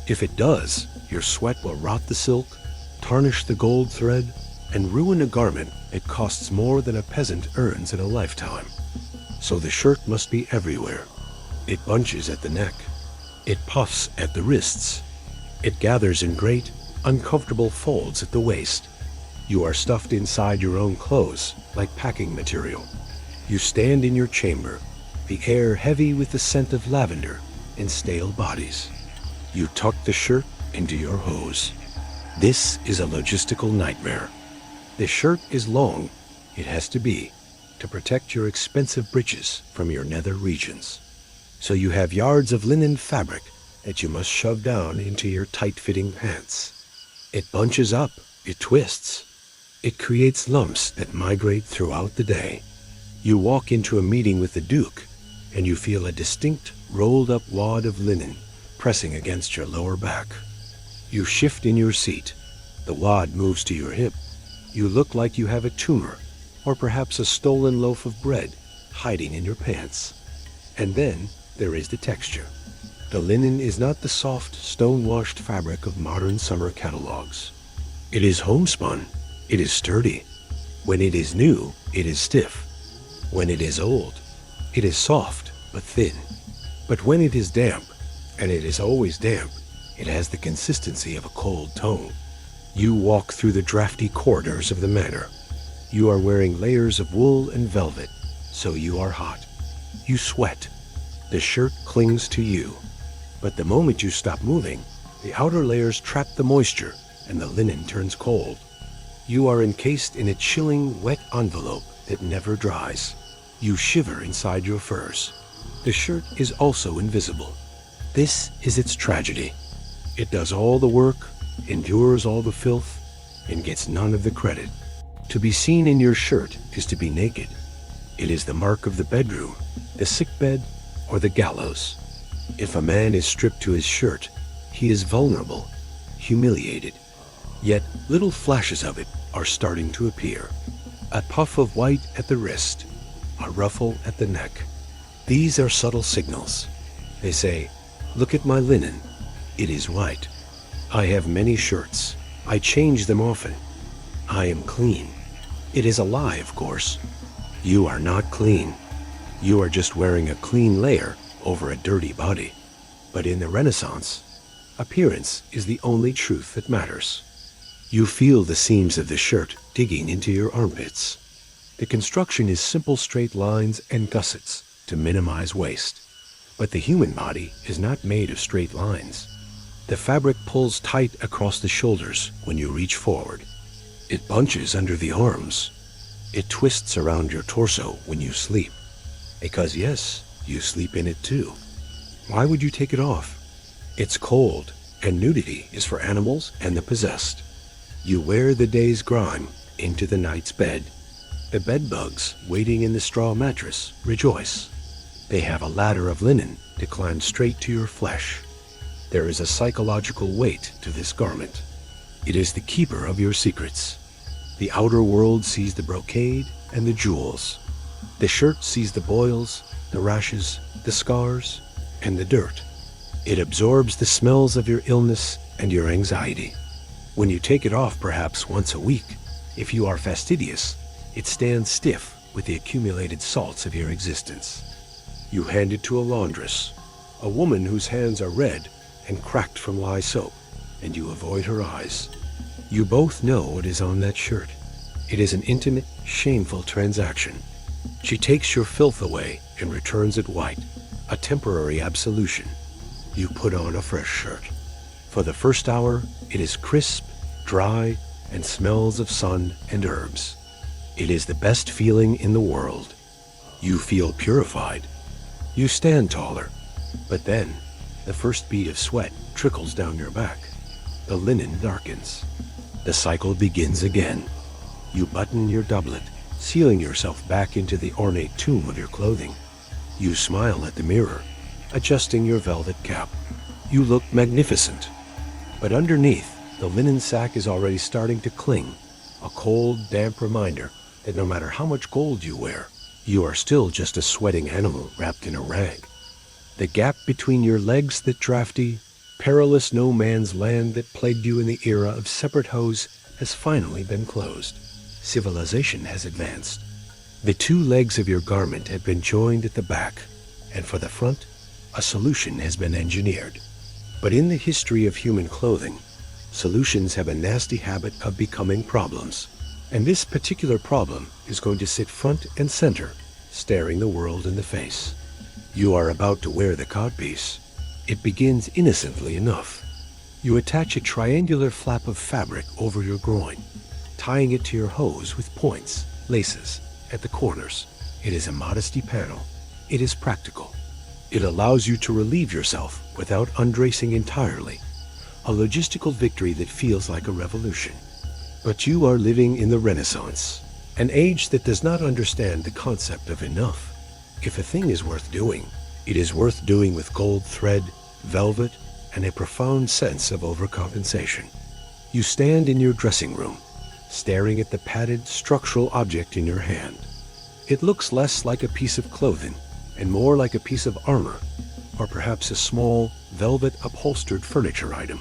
If it does, your sweat will rot the silk, tarnish the gold thread, and ruin a garment that costs more than a peasant earns in a lifetime. So the shirt must be everywhere. It bunches at the neck. It puffs at the wrists. It gathers in great, uncomfortable folds at the waist. You are stuffed inside your own clothes, like packing material. You stand in your chamber, the air heavy with the scent of lavender and stale bodies. You tuck the shirt into your hose. This is a logistical nightmare. The shirt is long, it has to be, to protect your expensive breeches from your nether regions. So you have yards of linen fabric that you must shove down into your tight-fitting pants. It bunches up, it twists, it creates lumps that migrate throughout the day. You walk into a meeting with the Duke, and you feel a distinct, rolled-up wad of linen pressing against your lower back. You shift in your seat. The wad moves to your hip. You look like you have a tumor, or perhaps a stolen loaf of bread, hiding in your pants. And then there is the texture. The linen is not the soft, stone-washed fabric of modern summer catalogs. It is homespun. It is sturdy. When it is new, it is stiff. When it is old, it is soft but thin. But when it is damp, and it is always damp, it has the consistency of a cold tongue. You walk through the drafty corridors of the manor. You are wearing layers of wool and velvet, so you are hot. You sweat. The shirt clings to you. But the moment you stop moving, the outer layers trap the moisture, and the linen turns cold. You are encased in a chilling, wet envelope that never dries. You shiver inside your furs. The shirt is also invisible. This is its tragedy. It does all the work, endures all the filth, and gets none of the credit. To be seen in your shirt is to be naked. It is the mark of the bedroom, the sickbed, or the gallows. If a man is stripped to his shirt, he is vulnerable, humiliated. Yet little flashes of it are starting to appear. A puff of white at the wrist, a ruffle at the neck. These are subtle signals. They say, "Look at my linen. It is white. I have many shirts. I change them often. I am clean." It is a lie, of course. You are not clean. You are just wearing a clean layer over a dirty body. But in the Renaissance, appearance is the only truth that matters. You feel the seams of the shirt digging into your armpits. The construction is simple straight lines and gussets to minimize waste. But the human body is not made of straight lines. The fabric pulls tight across the shoulders when you reach forward. It bunches under the arms. It twists around your torso when you sleep. Because yes, you sleep in it too. Why would you take it off? It's cold, and nudity is for animals and the possessed. You wear the day's grime into the night's bed. The bed bugs waiting in the straw mattress rejoice. They have a ladder of linen to climb straight to your flesh. There is a psychological weight to this garment. It is the keeper of your secrets. The outer world sees the brocade and the jewels. The shirt sees the boils, the rashes, the scars, and the dirt. It absorbs the smells of your illness and your anxiety. When you take it off perhaps once a week, if you are fastidious, it stands stiff with the accumulated salts of your existence. You hand it to a laundress, a woman whose hands are red and cracked from lye soap, and you avoid her eyes. You both know what is on that shirt. It is an intimate, shameful transaction. She takes your filth away and returns it white, a temporary absolution. You put on a fresh shirt. For the first hour, it is crisp, dry, and smells of sun and herbs. It is the best feeling in the world. You feel purified. You stand taller. But then, the first bead of sweat trickles down your back. The linen darkens. The cycle begins again. You button your doublet, sealing yourself back into the ornate tomb of your clothing. You smile at the mirror, adjusting your velvet cap. You look magnificent. But underneath, the linen sack is already starting to cling, a cold, damp reminder that no matter how much gold you wear, you are still just a sweating animal wrapped in a rag. The gap between your legs that drafty, perilous no man's land that plagued you in the era of separate hose has finally been closed. Civilization has advanced. The two legs of your garment have been joined at the back, and for the front, a solution has been engineered. But in the history of human clothing, solutions have a nasty habit of becoming problems. And this particular problem is going to sit front and center, staring the world in the face. You are about to wear the codpiece. It begins innocently enough. You attach a triangular flap of fabric over your groin, tying it to your hose with points, laces, at the corners. It is a modesty panel. It is practical. It allows you to relieve yourself without undressing entirely, a logistical victory that feels like a revolution. But you are living in the Renaissance, an age that does not understand the concept of enough. If a thing is worth doing, it is worth doing with gold thread, velvet, and a profound sense of overcompensation. You stand in your dressing room, staring at the padded structural object in your hand. It looks less like a piece of clothing and more like a piece of armor, or perhaps a small, velvet upholstered furniture item.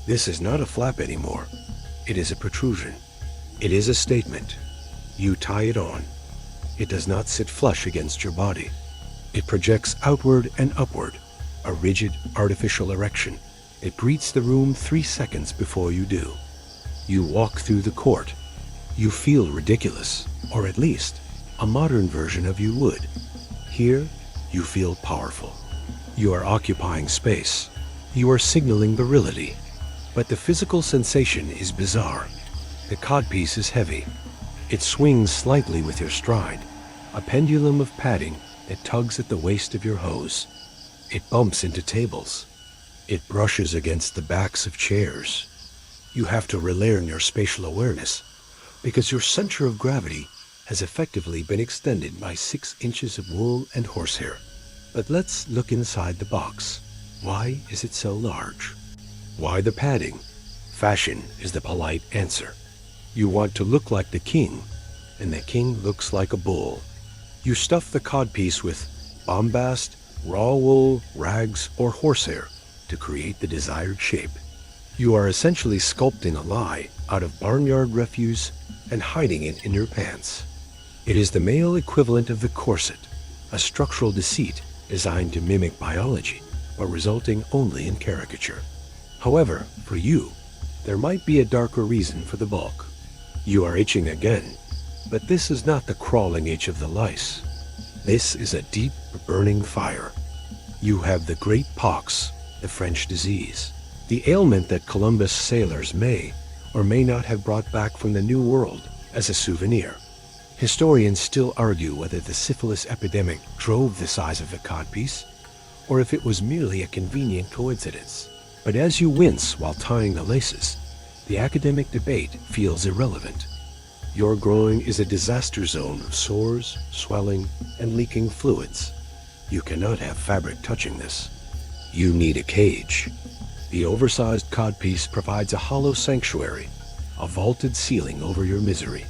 This is not a flap anymore. It is a protrusion. It is a statement. You tie it on. It does not sit flush against your body. It projects outward and upward, a rigid, artificial erection. It greets the room 3 seconds before you do. You walk through the court. You feel ridiculous, or at least, a modern version of you would. Here, you feel powerful. You are occupying space. You are signaling virility. But the physical sensation is bizarre. The codpiece is heavy. It swings slightly with your stride, a pendulum of padding that tugs at the waist of your hose. It bumps into tables. It brushes against the backs of chairs. You have to relearn your spatial awareness, because your center of gravity has effectively been extended by 6 inches of wool and horsehair. But let's look inside the box. Why is it so large? Why the padding? Fashion is the polite answer. You want to look like the king, and the king looks like a bull. You stuff the codpiece with bombast, raw wool, rags, or horsehair to create the desired shape. You are essentially sculpting a lie out of barnyard refuse and hiding it in your pants. It is the male equivalent of the corset, a structural deceit designed to mimic biology, but resulting only in caricature. However, for you, there might be a darker reason for the bulk. You are itching again, but this is not the crawling itch of the lice. This is a deep, burning fire. You have the great pox, the French disease, the ailment that Columbus sailors may or may not have brought back from the New World as a souvenir. Historians still argue whether the syphilis epidemic drove the size of the codpiece, or if it was merely a convenient coincidence. But as you wince while tying the laces, the academic debate feels irrelevant. Your groin is a disaster zone of sores, swelling, and leaking fluids. You cannot have fabric touching this. You need a cage. The oversized codpiece provides a hollow sanctuary, a vaulted ceiling over your misery.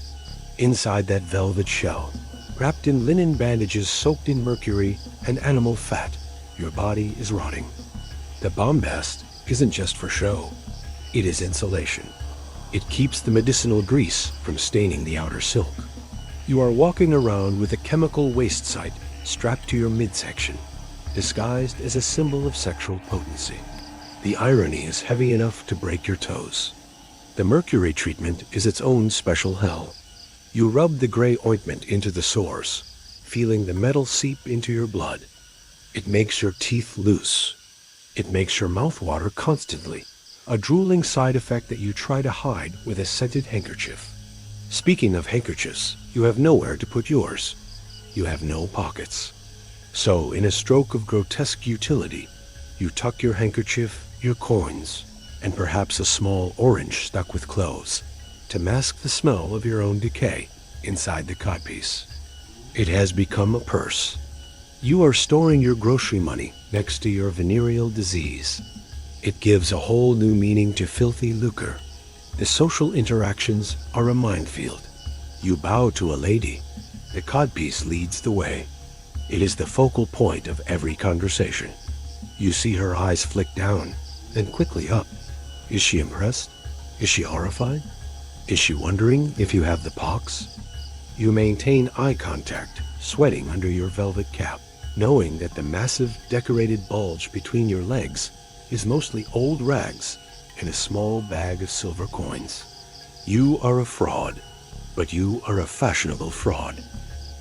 Inside that velvet shell, wrapped in linen bandages soaked in mercury and animal fat, your body is rotting. The bombast isn't just for show. It is insulation. It keeps the medicinal grease from staining the outer silk. You are walking around with a chemical waste site strapped to your midsection, disguised as a symbol of sexual potency. The irony is heavy enough to break your toes. The mercury treatment is its own special hell. You rub the gray ointment into the sores, feeling the metal seep into your blood. It makes your teeth loose. It makes your mouth water constantly, a drooling side effect that you try to hide with a scented handkerchief. Speaking of handkerchiefs, you have nowhere to put yours. You have no pockets. So, in a stroke of grotesque utility, you tuck your handkerchief, your coins, and perhaps a small orange stuck with cloves, to mask the smell of your own decay inside the codpiece. It has become a purse. You are storing your grocery money next to your venereal disease. It gives a whole new meaning to filthy lucre. The social interactions are a minefield. You bow to a lady. The codpiece leads the way. It is the focal point of every conversation. You see her eyes flick down, then quickly up. Is she impressed? Is she horrified? Is she wondering if you have the pox? You maintain eye contact, sweating under your velvet cap, knowing that the massive decorated bulge between your legs is mostly old rags and a small bag of silver coins. You are a fraud, but you are a fashionable fraud.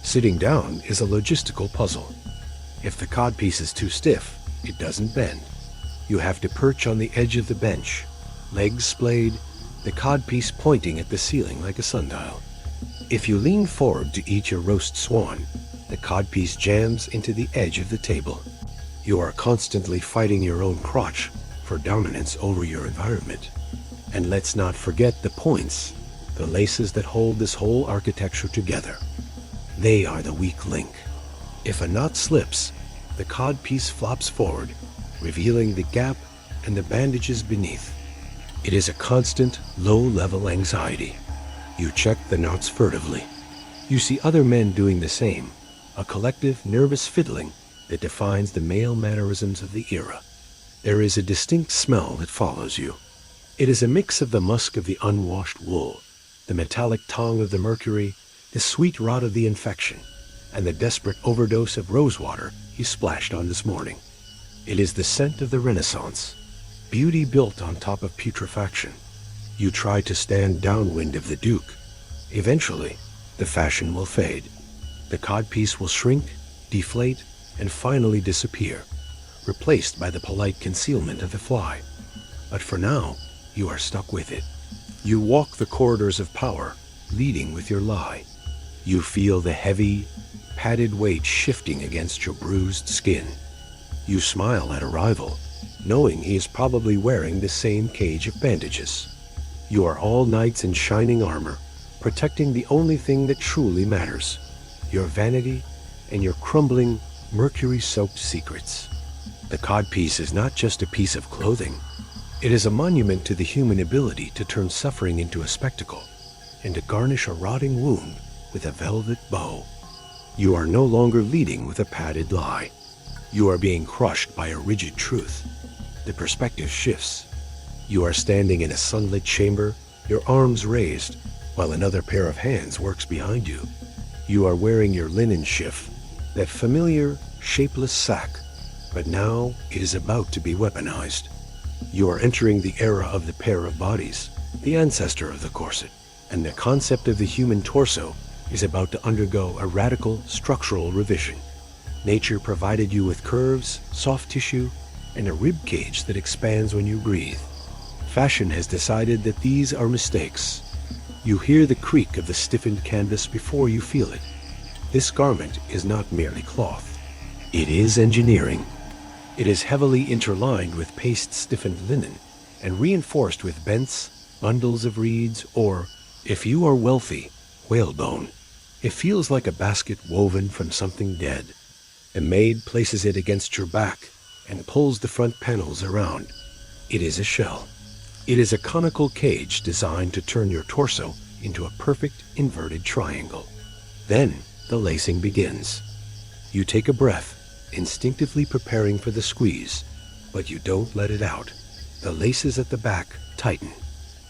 Sitting down is a logistical puzzle. If the codpiece is too stiff, it doesn't bend. You have to perch on the edge of the bench, legs splayed, the codpiece pointing at the ceiling like a sundial. If you lean forward to eat your roast swan, the codpiece jams into the edge of the table. You are constantly fighting your own crotch for dominance over your environment. And let's not forget the points, the laces that hold this whole architecture together. They are the weak link. If a knot slips, the codpiece flops forward, revealing the gap and the bandages beneath. It is a constant, low-level anxiety. You check the knots furtively. You see other men doing the same, a collective nervous fiddling that defines the male mannerisms of the era. There is a distinct smell that follows you. It is a mix of the musk of the unwashed wool, the metallic tong of the mercury, the sweet rot of the infection, and the desperate overdose of rosewater you splashed on this morning. It is the scent of the Renaissance, beauty built on top of putrefaction. You try to stand downwind of the Duke. Eventually, the fashion will fade. The codpiece will shrink, deflate, and finally disappear, replaced by the polite concealment of the fly. But for now, you are stuck with it. You walk the corridors of power, leading with your lie. You feel the heavy, padded weight shifting against your bruised skin. You smile at a rival, knowing he is probably wearing the same cage of bandages. You are all knights in shining armor, protecting the only thing that truly matters, your vanity and your crumbling, mercury-soaked secrets. The codpiece is not just a piece of clothing. It is a monument to the human ability to turn suffering into a spectacle and to garnish a rotting wound with a velvet bow. You are no longer leading with a padded lie. You are being crushed by a rigid truth. The perspective shifts. You are standing in a sunlit chamber, your arms raised, while another pair of hands works behind you. You are wearing your linen shift, that familiar, shapeless sack, but now it is about to be weaponized. You are entering the era of the pair of bodies, the ancestor of the corset, and the concept of the human torso is about to undergo a radical structural revision. Nature provided you with curves, soft tissue, and a rib cage that expands when you breathe. Fashion has decided that these are mistakes. You hear the creak of the stiffened canvas before you feel it. This garment is not merely cloth. It is engineering. It is heavily interlined with paste-stiffened linen and reinforced with bents, bundles of reeds, or, if you are wealthy, whalebone. It feels like a basket woven from something dead. A maid places it against your back and pulls the front panels around. It is a shell. It is a conical cage designed to turn your torso into a perfect inverted triangle. Then the lacing begins. You take a breath, instinctively preparing for the squeeze, but you don't let it out. The laces at the back tighten.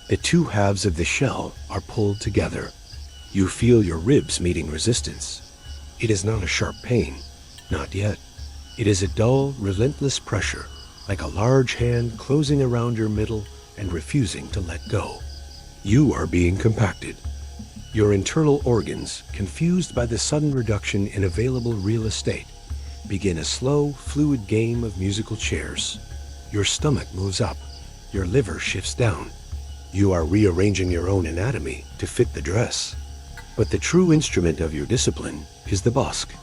The two halves of the shell are pulled together. You feel your ribs meeting resistance. It is not a sharp pain, not yet. It is a dull, relentless pressure, like a large hand closing around your middle and refusing to let go. You are being compacted. Your internal organs, confused by the sudden reduction in available real estate, begin a slow, fluid game of musical chairs. Your stomach moves up. Your liver shifts down. You are rearranging your own anatomy to fit the dress. But the true instrument of your discipline is the busk.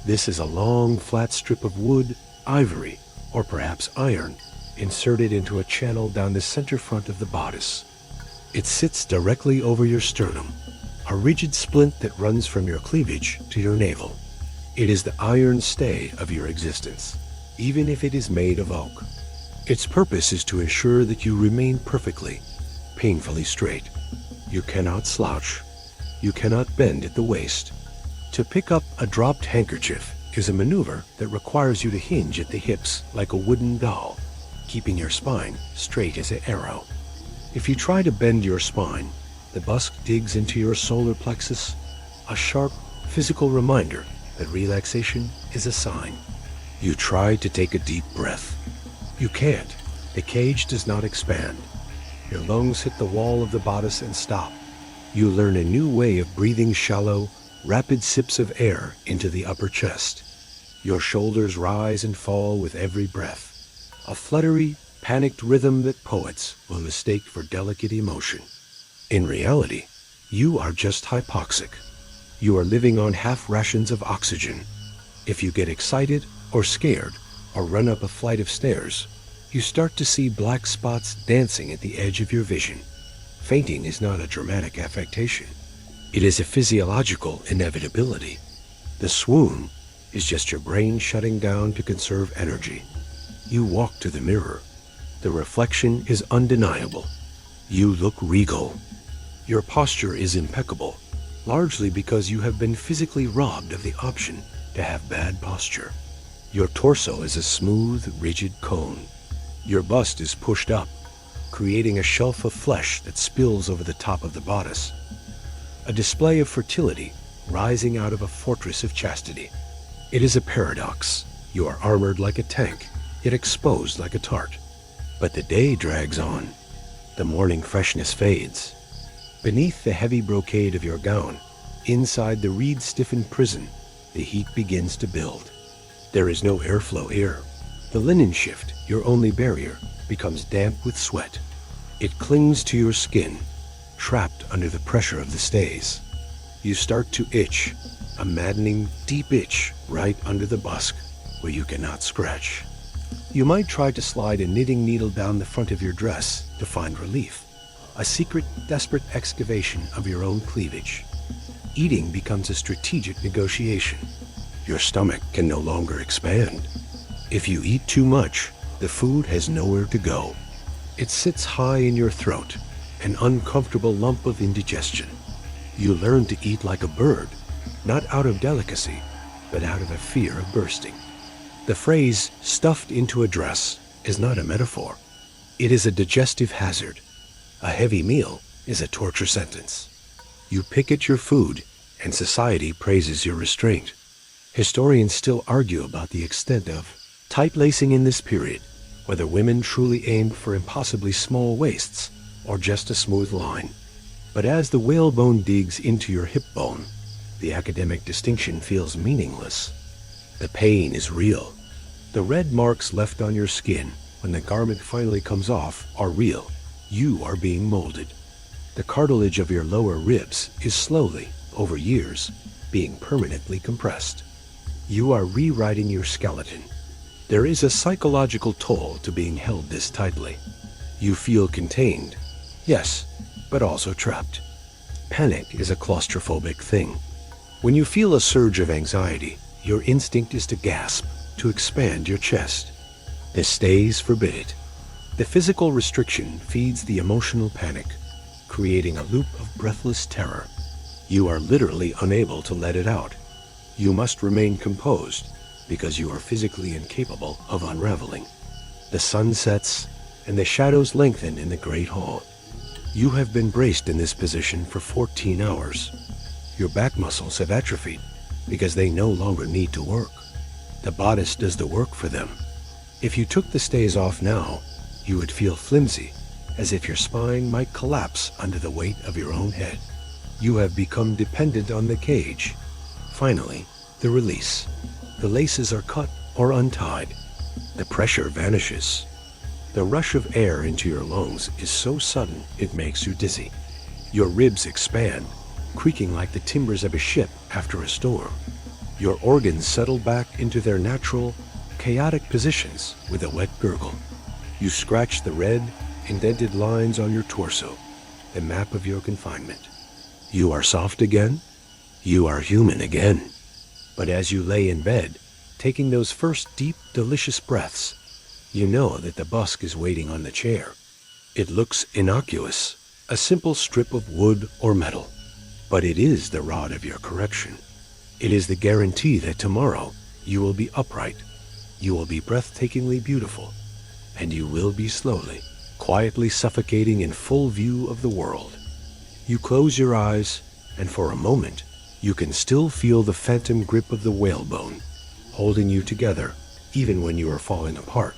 This is a long, flat strip of wood, ivory, or perhaps iron, inserted into a channel down the center front of the bodice. It sits directly over your sternum, a rigid splint that runs from your cleavage to your navel. It is the iron stay of your existence, even if it is made of oak. Its purpose is to ensure that you remain perfectly, painfully straight. You cannot slouch. You cannot bend at the waist. To pick up a dropped handkerchief is a maneuver that requires you to hinge at the hips like a wooden doll, keeping your spine straight as an arrow. If you try to bend your spine, the busk digs into your solar plexus, a sharp, physical reminder that relaxation is a sign. You try to take a deep breath. You can't. The cage does not expand. Your lungs hit the wall of the bodice and stop. You learn a new way of breathing shallow, rapid sips of air into the upper chest. Your shoulders rise and fall with every breath, a fluttery, panicked rhythm that poets will mistake for delicate emotion. In reality, you are just hypoxic. You are living on half rations of oxygen. If you get excited or scared, or run up a flight of stairs, you start to see black spots dancing at the edge of your vision. Fainting is not a dramatic affectation. It is a physiological inevitability. The swoon is just your brain shutting down to conserve energy. You walk to the mirror. The reflection is undeniable. You look regal. Your posture is impeccable, largely because you have been physically robbed of the option to have bad posture. Your torso is a smooth, rigid cone. Your bust is pushed up, creating a shelf of flesh that spills over the top of the bodice. A display of fertility rising out of a fortress of chastity. It is a paradox. You are armored like a tank, yet exposed like a tart. But the day drags on. The morning freshness fades. Beneath the heavy brocade of your gown, inside the reed-stiffened prison, the heat begins to build. There is no airflow here. The linen shift, your only barrier, becomes damp with sweat. It clings to your skin, trapped under the pressure of the stays. You start to itch, a maddening, deep itch right under the busk, where you cannot scratch. You might try to slide a knitting needle down the front of your dress to find relief, a secret, desperate excavation of your own cleavage. Eating becomes a strategic negotiation. Your stomach can no longer expand. If you eat too much, the food has nowhere to go. It sits high in your throat, an uncomfortable lump of indigestion. You learn to eat like a bird, not out of delicacy, but out of a fear of bursting. The phrase, stuffed into a dress, is not a metaphor. It is a digestive hazard. A heavy meal is a torture sentence. You pick at your food, and society praises your restraint. Historians still argue about the extent of tight lacing in this period, whether women truly aimed for impossibly small waists or just a smooth line. But as the whalebone digs into your hip bone, the academic distinction feels meaningless. The pain is real. The red marks left on your skin when the garment finally comes off are real. You are being molded. The cartilage of your lower ribs is slowly, over years, being permanently compressed. You are rewriting your skeleton. There is a psychological toll to being held this tightly. You feel contained, yes, but also trapped. Panic is a claustrophobic thing. When you feel a surge of anxiety, your instinct is to gasp, to expand your chest. The stays forbid it. The physical restriction feeds the emotional panic, creating a loop of breathless terror. You are literally unable to let it out. You must remain composed because you are physically incapable of unraveling. The sun sets and the shadows lengthen in the great hall. You have been braced in this position for 14 hours. Your back muscles have atrophied because they no longer need to work. The bodice does the work for them. If you took the stays off now, you would feel flimsy, as if your spine might collapse under the weight of your own head. You have become dependent on the cage. Finally, the release. The laces are cut or untied. The pressure vanishes. The rush of air into your lungs is so sudden it makes you dizzy. Your ribs expand, creaking like the timbers of a ship after a storm. Your organs settle back into their natural, chaotic positions with a wet gurgle. You scratch the red, indented lines on your torso, the map of your confinement. You are soft again. You are human again. But as you lay in bed, taking those first deep, delicious breaths, you know that the busk is waiting on the chair. It looks innocuous, a simple strip of wood or metal, but it is the rod of your correction. It is the guarantee that tomorrow you will be upright, you will be breathtakingly beautiful, and you will be slowly, quietly suffocating in full view of the world. You close your eyes, and for a moment, you can still feel the phantom grip of the whalebone, holding you together, even when you are falling apart.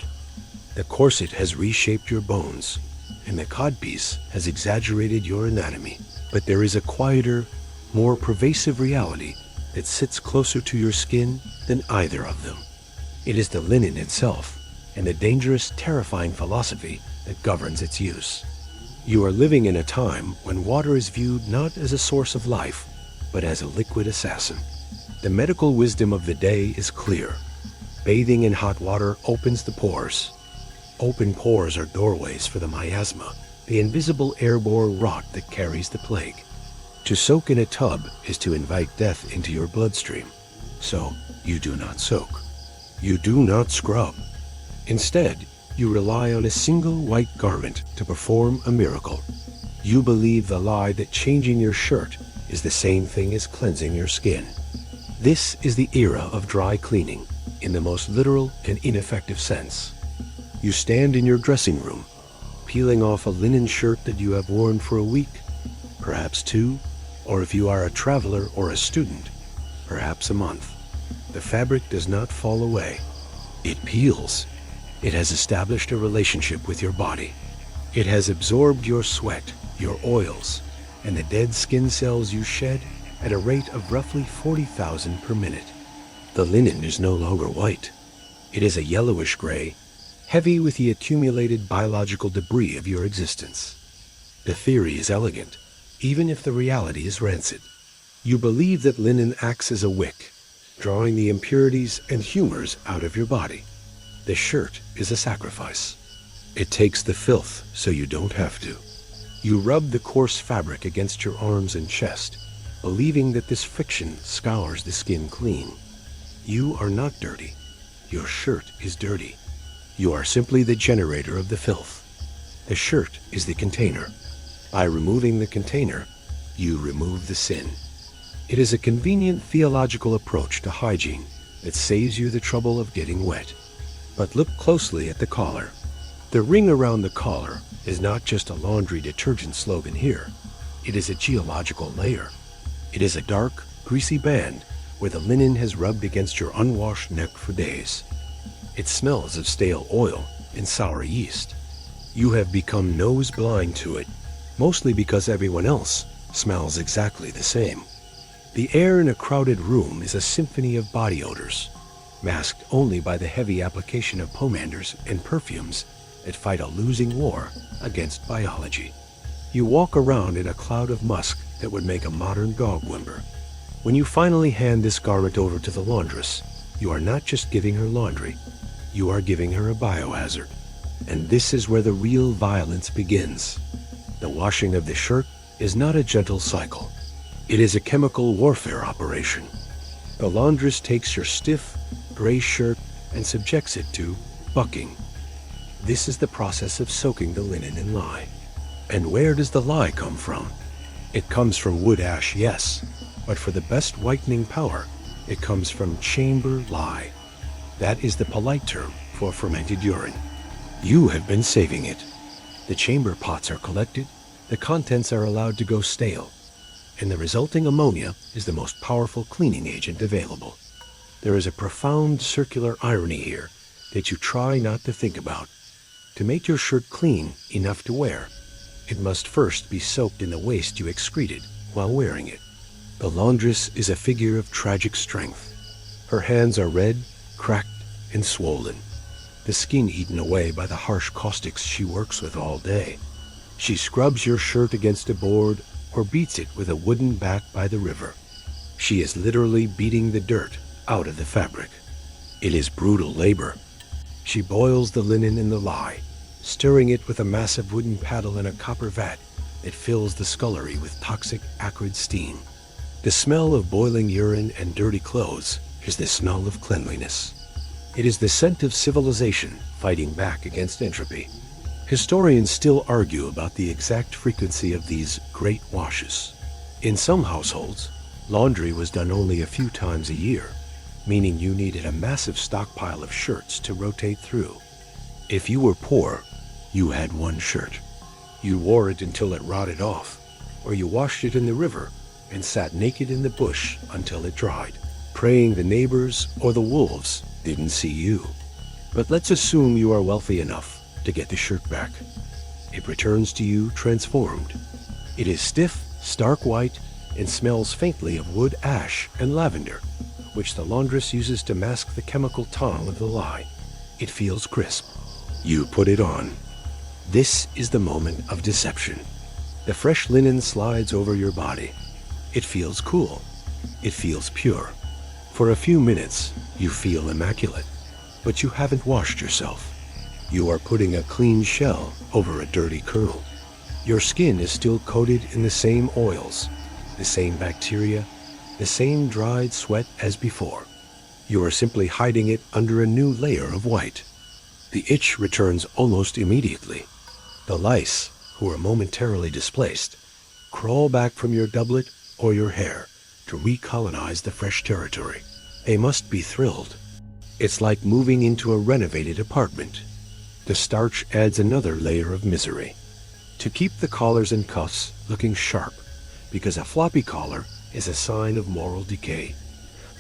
The corset has reshaped your bones, and the codpiece has exaggerated your anatomy. But there is a quieter, more pervasive reality that sits closer to your skin than either of them. It is the linen itself, and the dangerous, terrifying philosophy that governs its use. You are living in a time when water is viewed not as a source of life, but as a liquid assassin. The medical wisdom of the day is clear. Bathing in hot water opens the pores. Open pores are doorways for the miasma, the invisible airborne rot that carries the plague. To soak in a tub is to invite death into your bloodstream. So, you do not soak. You do not scrub. Instead, you rely on a single white garment to perform a miracle. You believe the lie that changing your shirt is the same thing as cleansing your skin. This is the era of dry cleaning, in the most literal and ineffective sense. You stand in your dressing room, peeling off a linen shirt that you have worn for a week, perhaps 2, or if you are a traveler or a student, perhaps a month. The fabric does not fall away. It peels. It has established a relationship with your body. It has absorbed your sweat, your oils, and the dead skin cells you shed at a rate of roughly 40,000 per minute. The linen is no longer white. It is a yellowish gray, heavy with the accumulated biological debris of your existence. The theory is elegant, even if the reality is rancid. You believe that linen acts as a wick, drawing the impurities and humors out of your body. The shirt is a sacrifice. It takes the filth so you don't have to. You rub the coarse fabric against your arms and chest, believing that this friction scours the skin clean. You are not dirty. Your shirt is dirty. You are simply the generator of the filth. The shirt is the container. By removing the container, you remove the sin. It is a convenient theological approach to hygiene that saves you the trouble of getting wet. But look closely at the collar. The ring around the collar is not just a laundry detergent slogan here. It is a geological layer. It is a dark, greasy band where the linen has rubbed against your unwashed neck for days. It smells of stale oil and sour yeast. You have become nose blind to it, mostly because everyone else smells exactly the same. The air in a crowded room is a symphony of body odors, masked only by the heavy application of pomanders and perfumes that fight a losing war against biology. You walk around in a cloud of musk that would make a modern dog whimper. When you finally hand this garment over to the laundress, you are not just giving her laundry, you are giving her a biohazard. And this is where the real violence begins. The washing of the shirt is not a gentle cycle. It is a chemical warfare operation. The laundress takes your stiff, gray shirt and subjects it to bucking. This is the process of soaking the linen in lye. And where does the lye come from? It comes from wood ash, yes, but for the best whitening power, it comes from chamber lye. That is the polite term for fermented urine. You have been saving it. The chamber pots are collected, the contents are allowed to go stale, and the resulting ammonia is the most powerful cleaning agent available. There is a profound circular irony here that you try not to think about. To make your shirt clean enough to wear, it must first be soaked in the waste you excreted while wearing it. The laundress is a figure of tragic strength. Her hands are red, cracked, and swollen, the skin eaten away by the harsh caustics she works with all day. She scrubs your shirt against a board or beats it with a wooden bat by the river. She is literally beating the dirt out of the fabric. It is brutal labor. She boils the linen in the lye, stirring it with a massive wooden paddle in a copper vat that fills the scullery with toxic, acrid steam. The smell of boiling urine and dirty clothes is the smell of cleanliness. It is the scent of civilization fighting back against entropy. Historians still argue about the exact frequency of these great washes. In some households, laundry was done only a few times a year, meaning you needed a massive stockpile of shirts to rotate through. If you were poor, you had one shirt. You wore it until it rotted off, or you washed it in the river and sat naked in the bush until it dried, praying the neighbors or the wolves didn't see you. But let's assume you are wealthy enough to get the shirt back. It returns to you transformed. It is stiff, stark white, and smells faintly of wood ash and lavender, which the laundress uses to mask the chemical tar of the lye. It feels crisp. You put it on. This is the moment of deception. The fresh linen slides over your body. It feels cool. It feels pure. For a few minutes, you feel immaculate. but you haven't washed yourself. You are putting a clean shell over a dirty kernel. Your skin is still coated in the same oils, the same bacteria, the same dried sweat as before. You are simply hiding it under a new layer of white. The itch returns almost immediately. The lice, who are momentarily displaced, crawl back from your doublet or your hair to recolonize the fresh territory. They must be thrilled. It's like moving into a renovated apartment. The starch adds another layer of misery. To keep the collars and cuffs looking sharp, because a floppy collar is a sign of moral decay.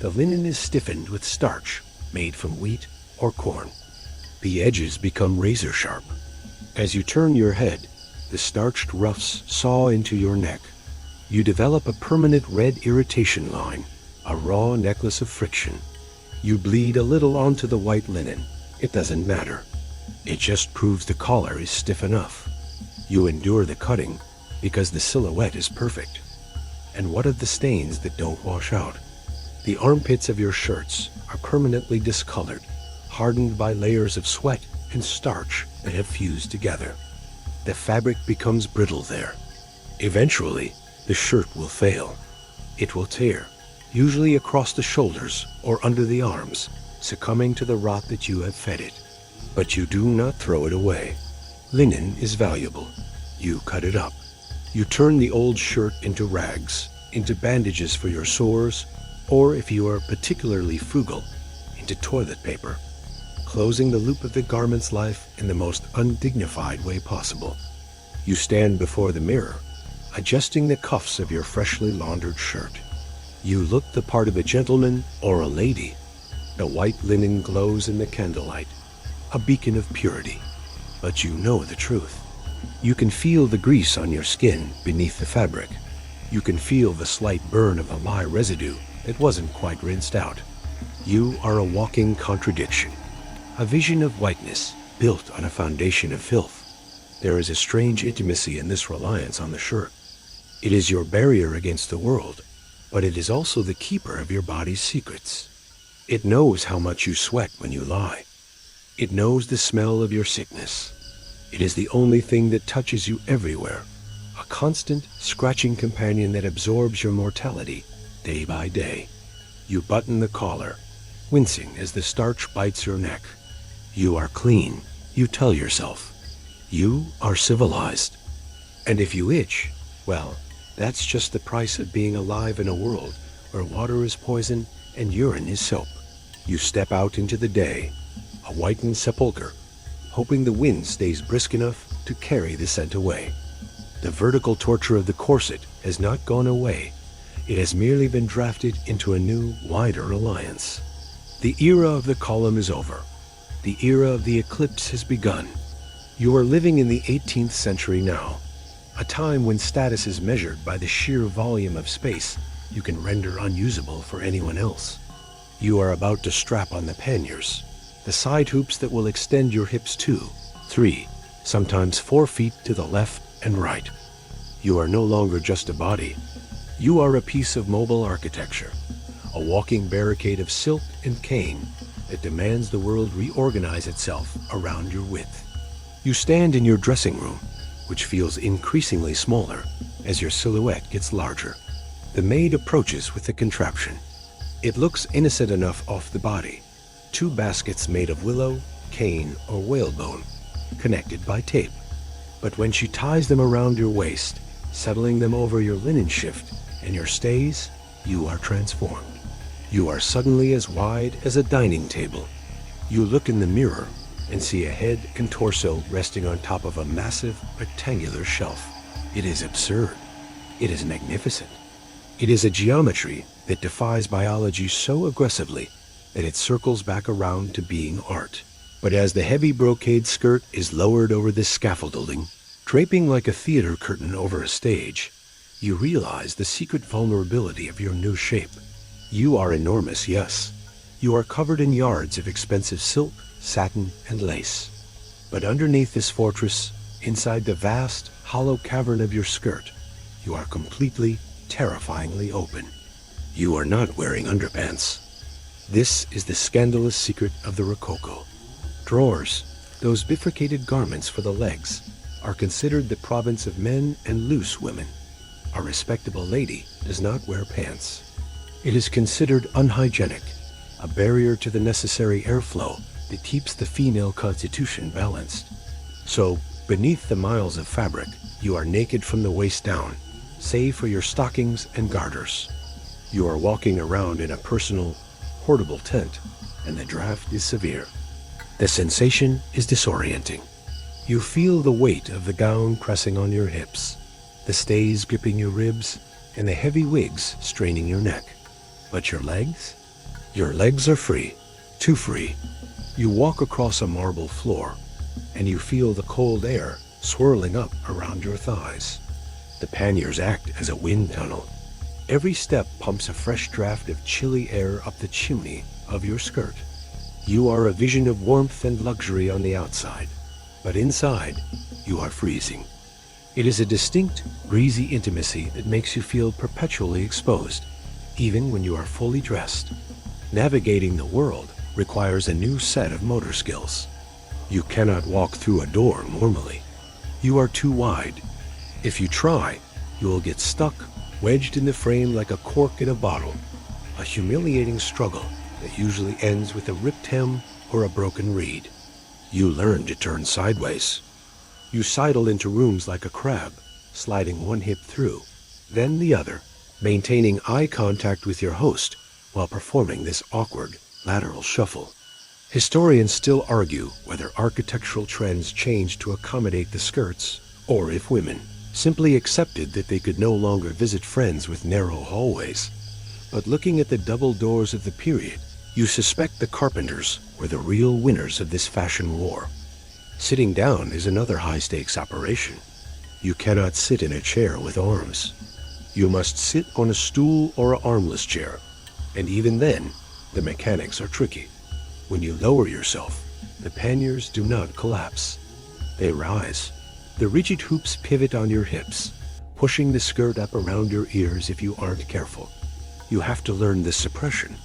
The linen is stiffened with starch made from wheat or corn. The edges become razor sharp. As you turn your head, the starched ruffs saw into your neck. You develop a permanent red irritation line, a raw necklace of friction. You bleed a little onto the white linen. It doesn't matter. It just proves the collar is stiff enough. You endure the cutting because the silhouette is perfect. And what of the stains that don't wash out? The armpits of your shirts are permanently discolored, hardened by layers of sweat and starch that have fused together. The fabric becomes brittle there. Eventually, the shirt will fail. It will tear, usually across the shoulders or under the arms, succumbing to the rot that you have fed it. But you do not throw it away. Linen is valuable. You cut it up. You turn the old shirt into rags, into bandages for your sores, or if you are particularly frugal, into toilet paper, closing the loop of the garment's life in the most undignified way possible. You stand before the mirror, adjusting the cuffs of your freshly laundered shirt. You look the part of a gentleman or a lady. The white linen glows in the candlelight, a beacon of purity. But you know the truth. You can feel the grease on your skin beneath the fabric. You can feel the slight burn of the lye residue that wasn't quite rinsed out. You are a walking contradiction, a vision of whiteness built on a foundation of filth. There is a strange intimacy in this reliance on the shirt. It is your barrier against the world, but it is also the keeper of your body's secrets. It knows how much you sweat when you lie. It knows the smell of your sickness. It is the only thing that touches you everywhere, a constant, scratching companion that absorbs your mortality day by day. You button the collar, wincing as the starch bites your neck. You are clean, you tell yourself. You are civilized. And if you itch, well, that's just the price of being alive in a world where water is poison and urine is soap. You step out into the day, a whitened sepulcher, hoping the wind stays brisk enough to carry the scent away. The vertical torture of the corset has not gone away. It has merely been drafted into a new, wider alliance. The era of the column is over. The era of the eclipse has begun. You are living in the 18th century now, a time when status is measured by the sheer volume of space you can render unusable for anyone else. You are about to strap on the panniers, the side hoops that will extend your hips 2, 3, sometimes 4 feet to the left and right. You are no longer just a body. You are a piece of mobile architecture, a walking barricade of silk and cane that demands the world reorganize itself around your width. You stand in your dressing room, which feels increasingly smaller as your silhouette gets larger. The maid approaches with the contraption. It looks innocent enough off the body. 2 baskets made of willow, cane, or whalebone, connected by tape. But when she ties them around your waist, settling them over your linen shift and your stays, you are transformed. You are suddenly as wide as a dining table. You look in the mirror and see a head and torso resting on top of a massive rectangular shelf. It is absurd. It is magnificent. It is a geometry that defies biology so aggressively that it circles back around to being art. But as the heavy brocade skirt is lowered over this scaffolding, draping like a theater curtain over a stage, you realize the secret vulnerability of your new shape. You are enormous, yes. You are covered in yards of expensive silk, satin, and lace. But underneath this fortress, inside the vast, hollow cavern of your skirt, you are completely, terrifyingly open. You are not wearing underpants. This is the scandalous secret of the Rococo. Drawers, those bifurcated garments for the legs, are considered the province of men and loose women. A respectable lady does not wear pants. It is considered unhygienic, a barrier to the necessary airflow that keeps the female constitution balanced. So, beneath the miles of fabric, you are naked from the waist down, save for your stockings and garters. You are walking around in a personal, portable tent, and the draft is severe. The sensation is disorienting. You feel the weight of the gown pressing on your hips, the stays gripping your ribs, and the heavy wigs straining your neck. But your legs? Your legs are free, too free. You walk across a marble floor, and you feel the cold air swirling up around your thighs. The panniers act as a wind tunnel. Every step pumps a fresh draft of chilly air up the chimney of your skirt. You are a vision of warmth and luxury on the outside, but inside, you are freezing. It is a distinct, breezy intimacy that makes you feel perpetually exposed, even when you are fully dressed. Navigating the world requires a new set of motor skills. You cannot walk through a door normally. You are too wide. If you try, you will get stuck, wedged in the frame like a cork in a bottle. A humiliating struggle that usually ends with a ripped hem or a broken reed. You learn to turn sideways. You sidle into rooms like a crab, sliding one hip through, then the other, maintaining eye contact with your host while performing this awkward lateral shuffle. Historians still argue whether architectural trends changed to accommodate the skirts, or if women simply accepted that they could no longer visit friends with narrow hallways. But looking at the double doors of the period, you suspect the carpenters were the real winners of this fashion war. Sitting down is another high-stakes operation. You cannot sit in a chair with arms. You must sit on a stool or an armless chair, and even then, the mechanics are tricky. When you lower yourself, the panniers do not collapse. They rise. The rigid hoops pivot on your hips, pushing the skirt up around your ears if you aren't careful. You have to learn the suppression,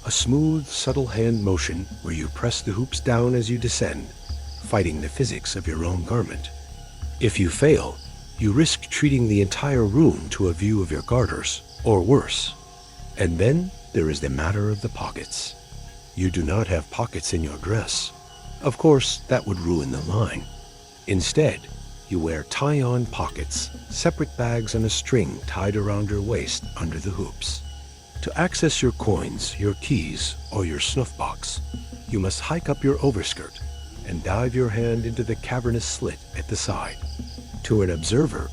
a smooth, subtle hand motion where you press the hoops down as you descend, fighting the physics of your own garment. If you fail, you risk treating the entire room to a view of your garters, or worse. And then there is the matter of the pockets. You do not have pockets in your dress. Of course, that would ruin the line. Instead, you wear tie-on pockets, separate bags on a string tied around your waist under the hoops. To access your coins, your keys, or your snuff box, you must hike up your overskirt and dive your hand into the cavernous slit at the side. To an observer,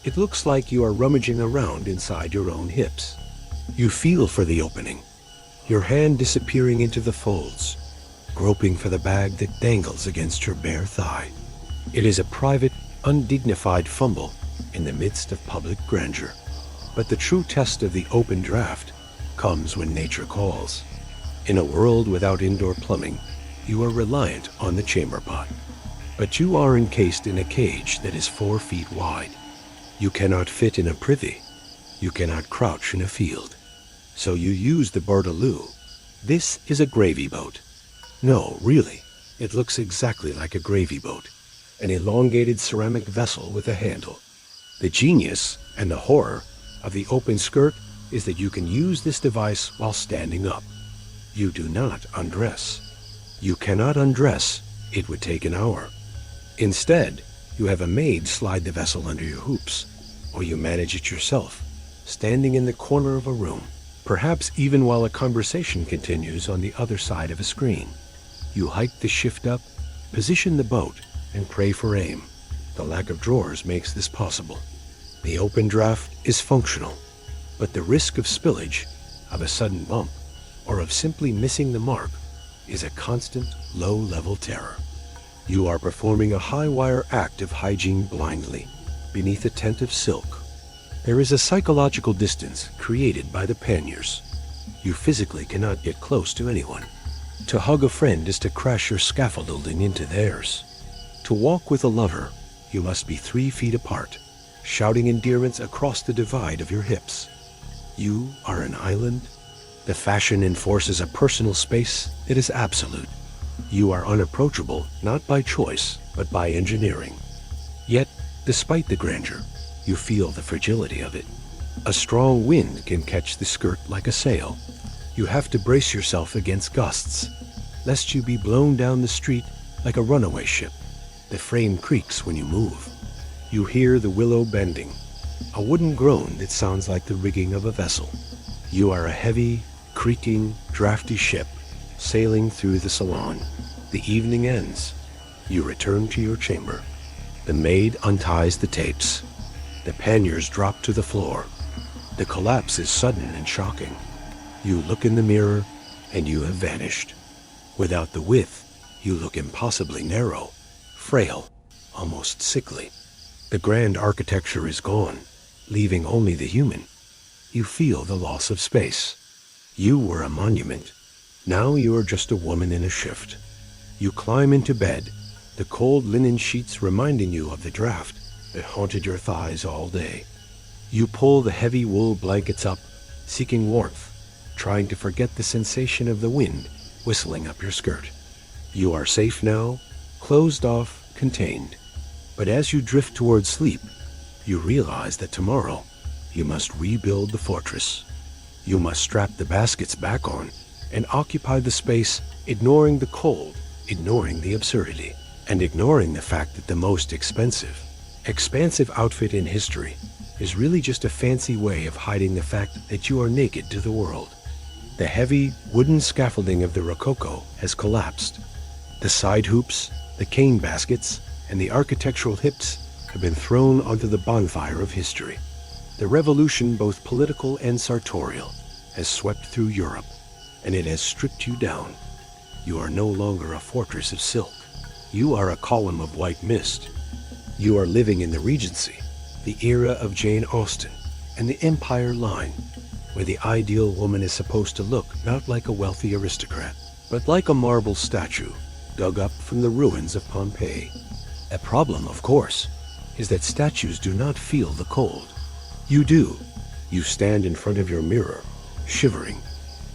it looks like you are rummaging around inside your own hips. You feel for the opening, your hand disappearing into the folds, groping for the bag that dangles against your bare thigh. It is a private, undignified fumble in the midst of public grandeur. But the true test of the open draft comes when nature calls. In a world without indoor plumbing, you are reliant on the chamber pot. But you are encased in a cage that is 4 feet wide. You cannot fit in a privy. You cannot crouch in a field. So you use the Bordaloo. This is a gravy boat. No, really, it looks exactly like a gravy boat, an elongated ceramic vessel with a handle. The genius and the horror of the open skirt is that you can use this device while standing up. You do not undress. You cannot undress. It would take an hour. Instead, you have a maid slide the vessel under your hoops, or you manage it yourself, standing in the corner of a room, perhaps even while a conversation continues on the other side of a screen. You hike the shift up, position the boat, and pray for aim. The lack of drawers makes this possible. The open draft is functional, but the risk of spillage, of a sudden bump, or of simply missing the mark is a constant, low-level terror. You are performing a high-wire act of hygiene blindly, beneath a tent of silk. There is a psychological distance created by the panniers. You physically cannot get close to anyone. To hug a friend is to crash your scaffolding into theirs. To walk with a lover, you must be 3 feet apart, shouting endearments across the divide of your hips. You are an island, The fashion enforces a personal space that is absolute. You are unapproachable not by choice, but by engineering. Yet, despite the grandeur, you feel the fragility of it. A strong wind can catch the skirt like a sail. You have to brace yourself against gusts, lest you be blown down the street like a runaway ship. The frame creaks when you move. You hear the willow bending, a wooden groan that sounds like the rigging of a vessel. You are a heavy, creaking, drafty ship sailing through the salon. The evening ends. You return to your chamber. The maid unties the tapes. The panniers drop to the floor. The collapse is sudden and shocking. You look in the mirror, and you have vanished. Without the width, you look impossibly narrow, frail, almost sickly. The grand architecture is gone, leaving only the human. You feel the loss of space. You were a monument. Now you are just a woman in a shift. You climb into bed, the cold linen sheets reminding you of the draft that haunted your thighs all day. You pull the heavy wool blankets up, seeking warmth, trying to forget the sensation of the wind whistling up your skirt. You are safe now, closed off, contained. But as you drift towards sleep, you realize that tomorrow you must rebuild the fortress. You must strap the baskets back on and occupy the space, ignoring the cold, ignoring the absurdity, and ignoring the fact that the most expansive outfit in history is really just a fancy way of hiding the fact that you are naked to the world. The heavy wooden scaffolding of the Rococo has collapsed. The side hoops, the cane baskets, and the architectural hips have been thrown onto the bonfire of history. The revolution, both political and sartorial, has swept through Europe, and it has stripped you down. You are no longer a fortress of silk. You are a column of white mist. You are living in the Regency, the era of Jane Austen, and the Empire line, where the ideal woman is supposed to look not like a wealthy aristocrat, but like a marble statue dug up from the ruins of Pompeii. A problem, of course, is that statues do not feel the cold. You do. You stand in front of your mirror, shivering.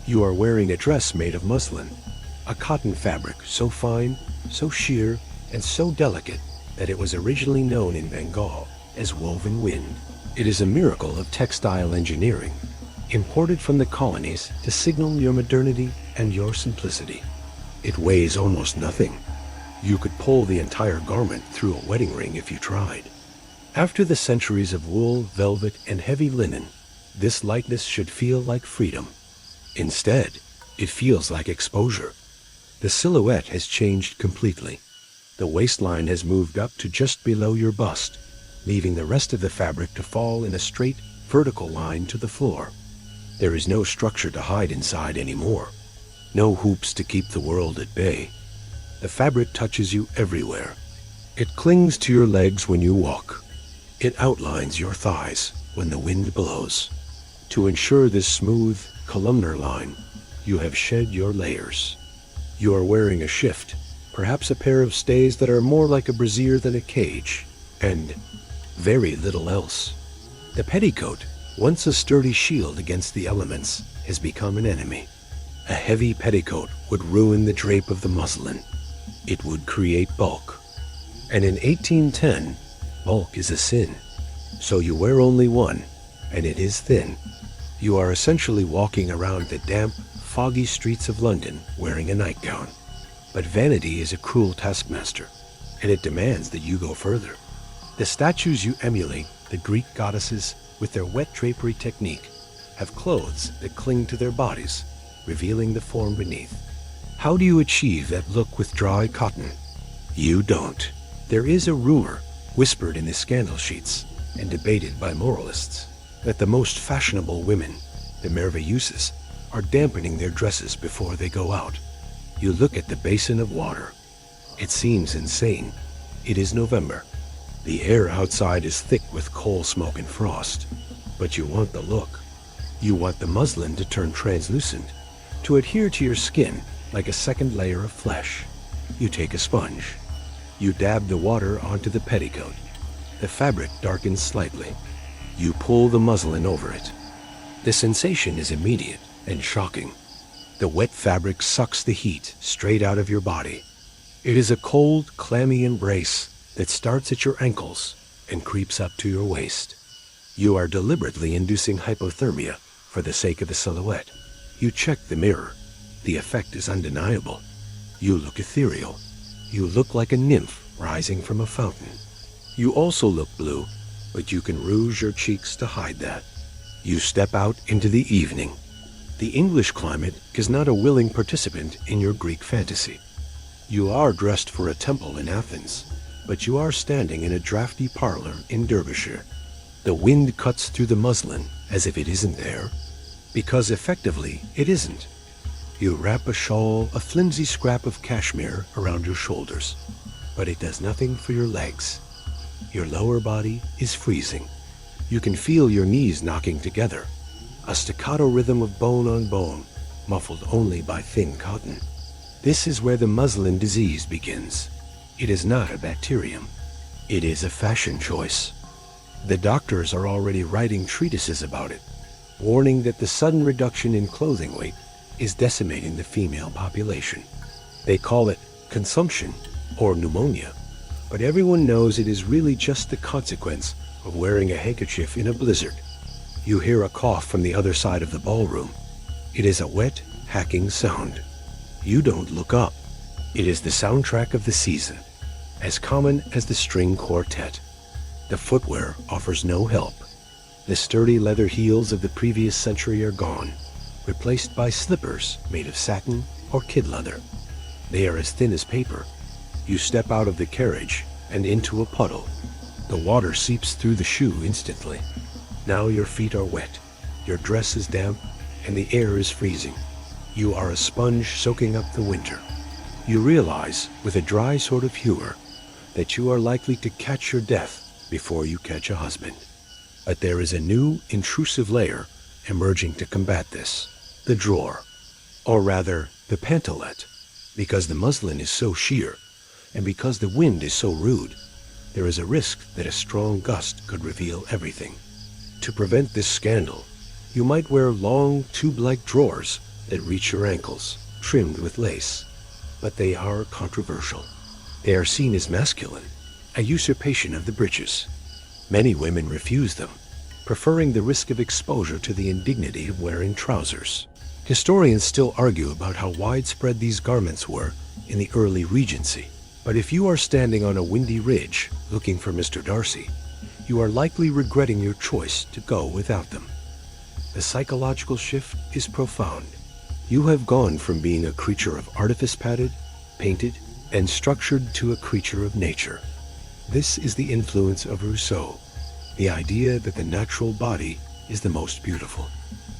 You are wearing a dress made of muslin, a cotton fabric so fine, so sheer, and so delicate that it was originally known in Bengal as woven wind. It is a miracle of textile engineering, imported from the colonies to signal your modernity and your simplicity. It weighs almost nothing. You could pull the entire garment through a wedding ring if you tried. After the centuries of wool, velvet, and heavy linen, this lightness should feel like freedom. Instead, it feels like exposure. The silhouette has changed completely. The waistline has moved up to just below your bust, leaving the rest of the fabric to fall in a straight, vertical line to the floor. There is no structure to hide inside anymore. No hoops to keep the world at bay. The fabric touches you everywhere. It clings to your legs when you walk. It outlines your thighs when the wind blows. To ensure this smooth, columnar line, you have shed your layers. You are wearing a shift, perhaps a pair of stays that are more like a brassiere than a cage, and very little else. The petticoat, once a sturdy shield against the elements, has become an enemy. A heavy petticoat would ruin the drape of the muslin. It would create bulk. And in 1810, bulk is a sin. So you wear only one, and it is thin. You are essentially walking around the damp, foggy streets of London wearing a nightgown. But vanity is a cruel taskmaster, and it demands that you go further. The statues you emulate, the Greek goddesses, with their wet drapery technique, have clothes that cling to their bodies, revealing the form beneath. How do you achieve that look with dry cotton? You don't. There is a rumor, whispered in the scandal sheets and debated by moralists, that the most fashionable women, the merveilleuses, are dampening their dresses before they go out. You look at the basin of water. It seems insane. It is November. The air outside is thick with coal smoke and frost. But you want the look. You want the muslin to turn translucent, to adhere to your skin like a second layer of flesh. You take a sponge. You dab the water onto the petticoat. The fabric darkens slightly. You pull the muslin over it. The sensation is immediate. and shocking. The wet fabric sucks the heat straight out of your body. It is a cold, clammy embrace that starts at your ankles and creeps up to your waist. You are deliberately inducing hypothermia for the sake of the silhouette. You check the mirror. The effect is undeniable. You look ethereal. You look like a nymph rising from a fountain. You also look blue, but you can rouge your cheeks to hide that. You step out into the evening. The English climate is not a willing participant in your Greek fantasy. You are dressed for a temple in Athens, but you are standing in a drafty parlor in Derbyshire. The wind cuts through the muslin as if it isn't there, because effectively it isn't. You wrap a shawl, a flimsy scrap of cashmere, around your shoulders, but it does nothing for your legs. Your lower body is freezing. You can feel your knees knocking together, a staccato rhythm of bone on bone, muffled only by thin cotton. This is where the muslin disease begins. It is not a bacterium. It is a fashion choice. The doctors are already writing treatises about it, warning that the sudden reduction in clothing weight is decimating the female population. They call it consumption or pneumonia, but everyone knows it is really just the consequence of wearing a handkerchief in a blizzard. You hear a cough from the other side of the ballroom. It is a wet, hacking sound. You don't look up. It is the soundtrack of the season, as common as the string quartet. The footwear offers no help. The sturdy leather heels of the previous century are gone, replaced by slippers made of satin or kid leather. They are as thin as paper. You step out of the carriage and into a puddle. The water seeps through the shoe instantly. Now your feet are wet, your dress is damp, and the air is freezing. You are a sponge soaking up the winter. You realize, with a dry sort of humor, that you are likely to catch your death before you catch a husband. But there is a new, intrusive layer emerging to combat this. The drawer, or rather, the pantalette. Because the muslin is so sheer, and because the wind is so rude, there is a risk that a strong gust could reveal everything. To prevent this scandal, you might wear long, tube-like drawers that reach your ankles, trimmed with lace. But they are controversial. They are seen as masculine, a usurpation of the breeches. Many women refuse them, preferring the risk of exposure to the indignity of wearing trousers. Historians still argue about how widespread these garments were in the early Regency. But if you are standing on a windy ridge looking for Mr. Darcy, you are likely regretting your choice to go without them. The psychological shift is profound. You have gone from being a creature of artifice padded, painted, and structured to a creature of nature. This is the influence of Rousseau, the idea that the natural body is the most beautiful.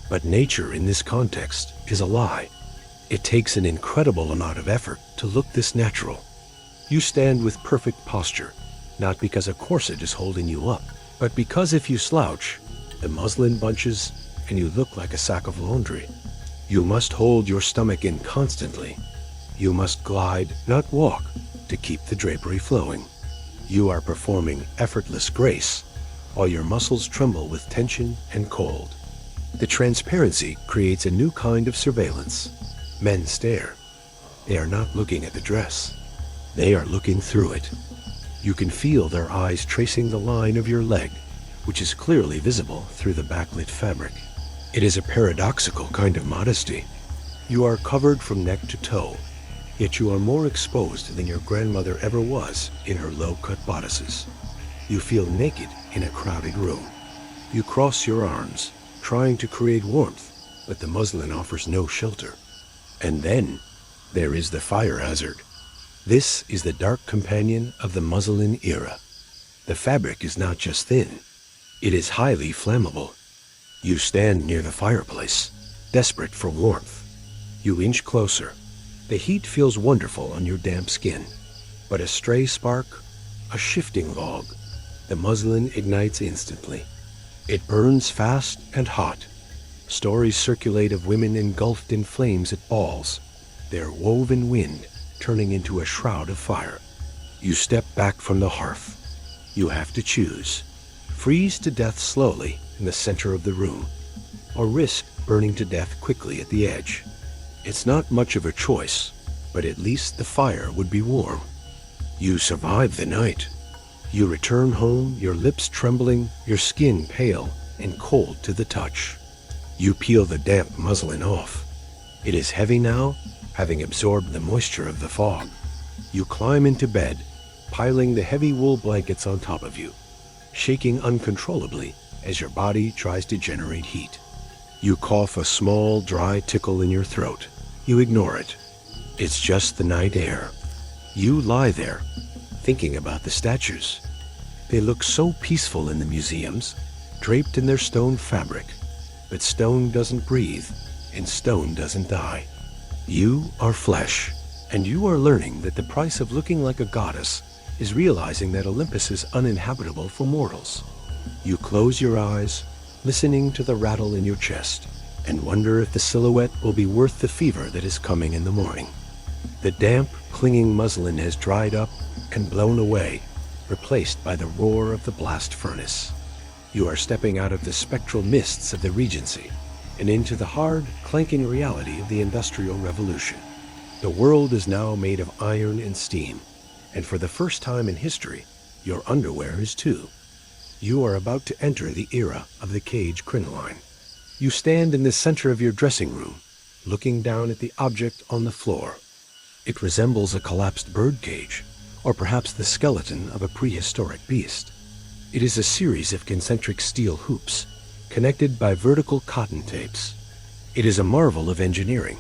But nature in this context is a lie. It takes an incredible amount of effort to look this natural. You stand with perfect posture, not because a corset is holding you up, but because if you slouch, the muslin bunches and you look like a sack of laundry. You must hold your stomach in constantly. You must glide, not walk, to keep the drapery flowing. You are performing effortless grace, while your muscles tremble with tension and cold. The transparency creates a new kind of surveillance. Men stare. They are not looking at the dress. They are looking through it. You can feel their eyes tracing the line of your leg, which is clearly visible through the backlit fabric. It is a paradoxical kind of modesty. You are covered from neck to toe, yet you are more exposed than your grandmother ever was in her low-cut bodices. You feel naked in a crowded room. You cross your arms, trying to create warmth, but the muslin offers no shelter. And then there is the fire hazard. This is the dark companion of the muslin era. The fabric is not just thin, it is highly flammable. You stand near the fireplace, desperate for warmth. You inch closer. The heat feels wonderful on your damp skin, but a stray spark, a shifting log, the muslin ignites instantly. It burns fast and hot. Stories circulate of women engulfed in flames at balls, their woven wind turning into a shroud of fire. You step back from the hearth. You have to choose. Freeze to death slowly in the center of the room, or risk burning to death quickly at the edge. It's not much of a choice, but at least the fire would be warm. You survive the night. You return home, your lips trembling, your skin pale and cold to the touch. You peel the damp muslin off. It is heavy now, having absorbed the moisture of the fog. You climb into bed, piling the heavy wool blankets on top of you, shaking uncontrollably as your body tries to generate heat. You cough a small, dry tickle in your throat. You ignore it. It's just the night air. You lie there, thinking about the statues. They look so peaceful in the museums, draped in their stone fabric. But stone doesn't breathe, and stone doesn't die. You are flesh, and you are learning that the price of looking like a goddess is realizing that Olympus is uninhabitable for mortals. You close your eyes, listening to the rattle in your chest, and wonder if the silhouette will be worth the fever that is coming in the morning. The damp, clinging muslin has dried up and blown away, replaced by the roar of the blast furnace. You are stepping out of the spectral mists of the Regency and into the hard, clanking reality of the Industrial Revolution. The world is now made of iron and steam, and for the first time in history, your underwear is too. You are about to enter the era of the cage crinoline. You stand in the center of your dressing room, looking down at the object on the floor. It resembles a collapsed bird cage, or perhaps the skeleton of a prehistoric beast. It is a series of concentric steel hoops, connected by vertical cotton tapes. It is a marvel of engineering,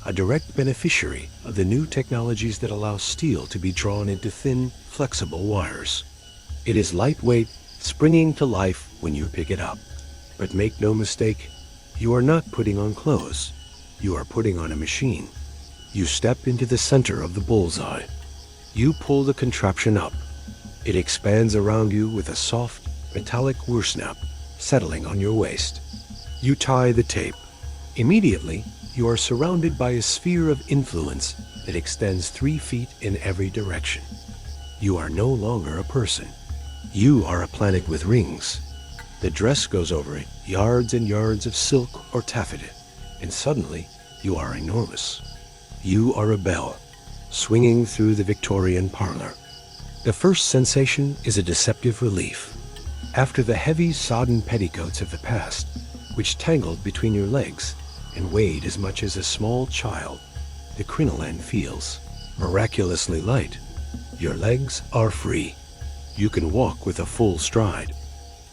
a direct beneficiary of the new technologies that allow steel to be drawn into thin, flexible wires. It is lightweight, springing to life when you pick it up. But make no mistake, you are not putting on clothes. You are putting on a machine. You step into the center of the bullseye. You pull the contraption up. It expands around you with a soft, metallic whirsnap settling on your waist. You tie the tape. Immediately, you are surrounded by a sphere of influence that extends 3 feet in every direction. You are no longer a person. You are a planet with rings. The dress goes over it, yards and yards of silk or taffeta, and suddenly you are enormous. You are a belle, swinging through the Victorian parlor. The first sensation is a deceptive relief. After the heavy, sodden petticoats of the past, which tangled between your legs and weighed as much as a small child, the crinoline feels miraculously light. Your legs are free. You can walk with a full stride.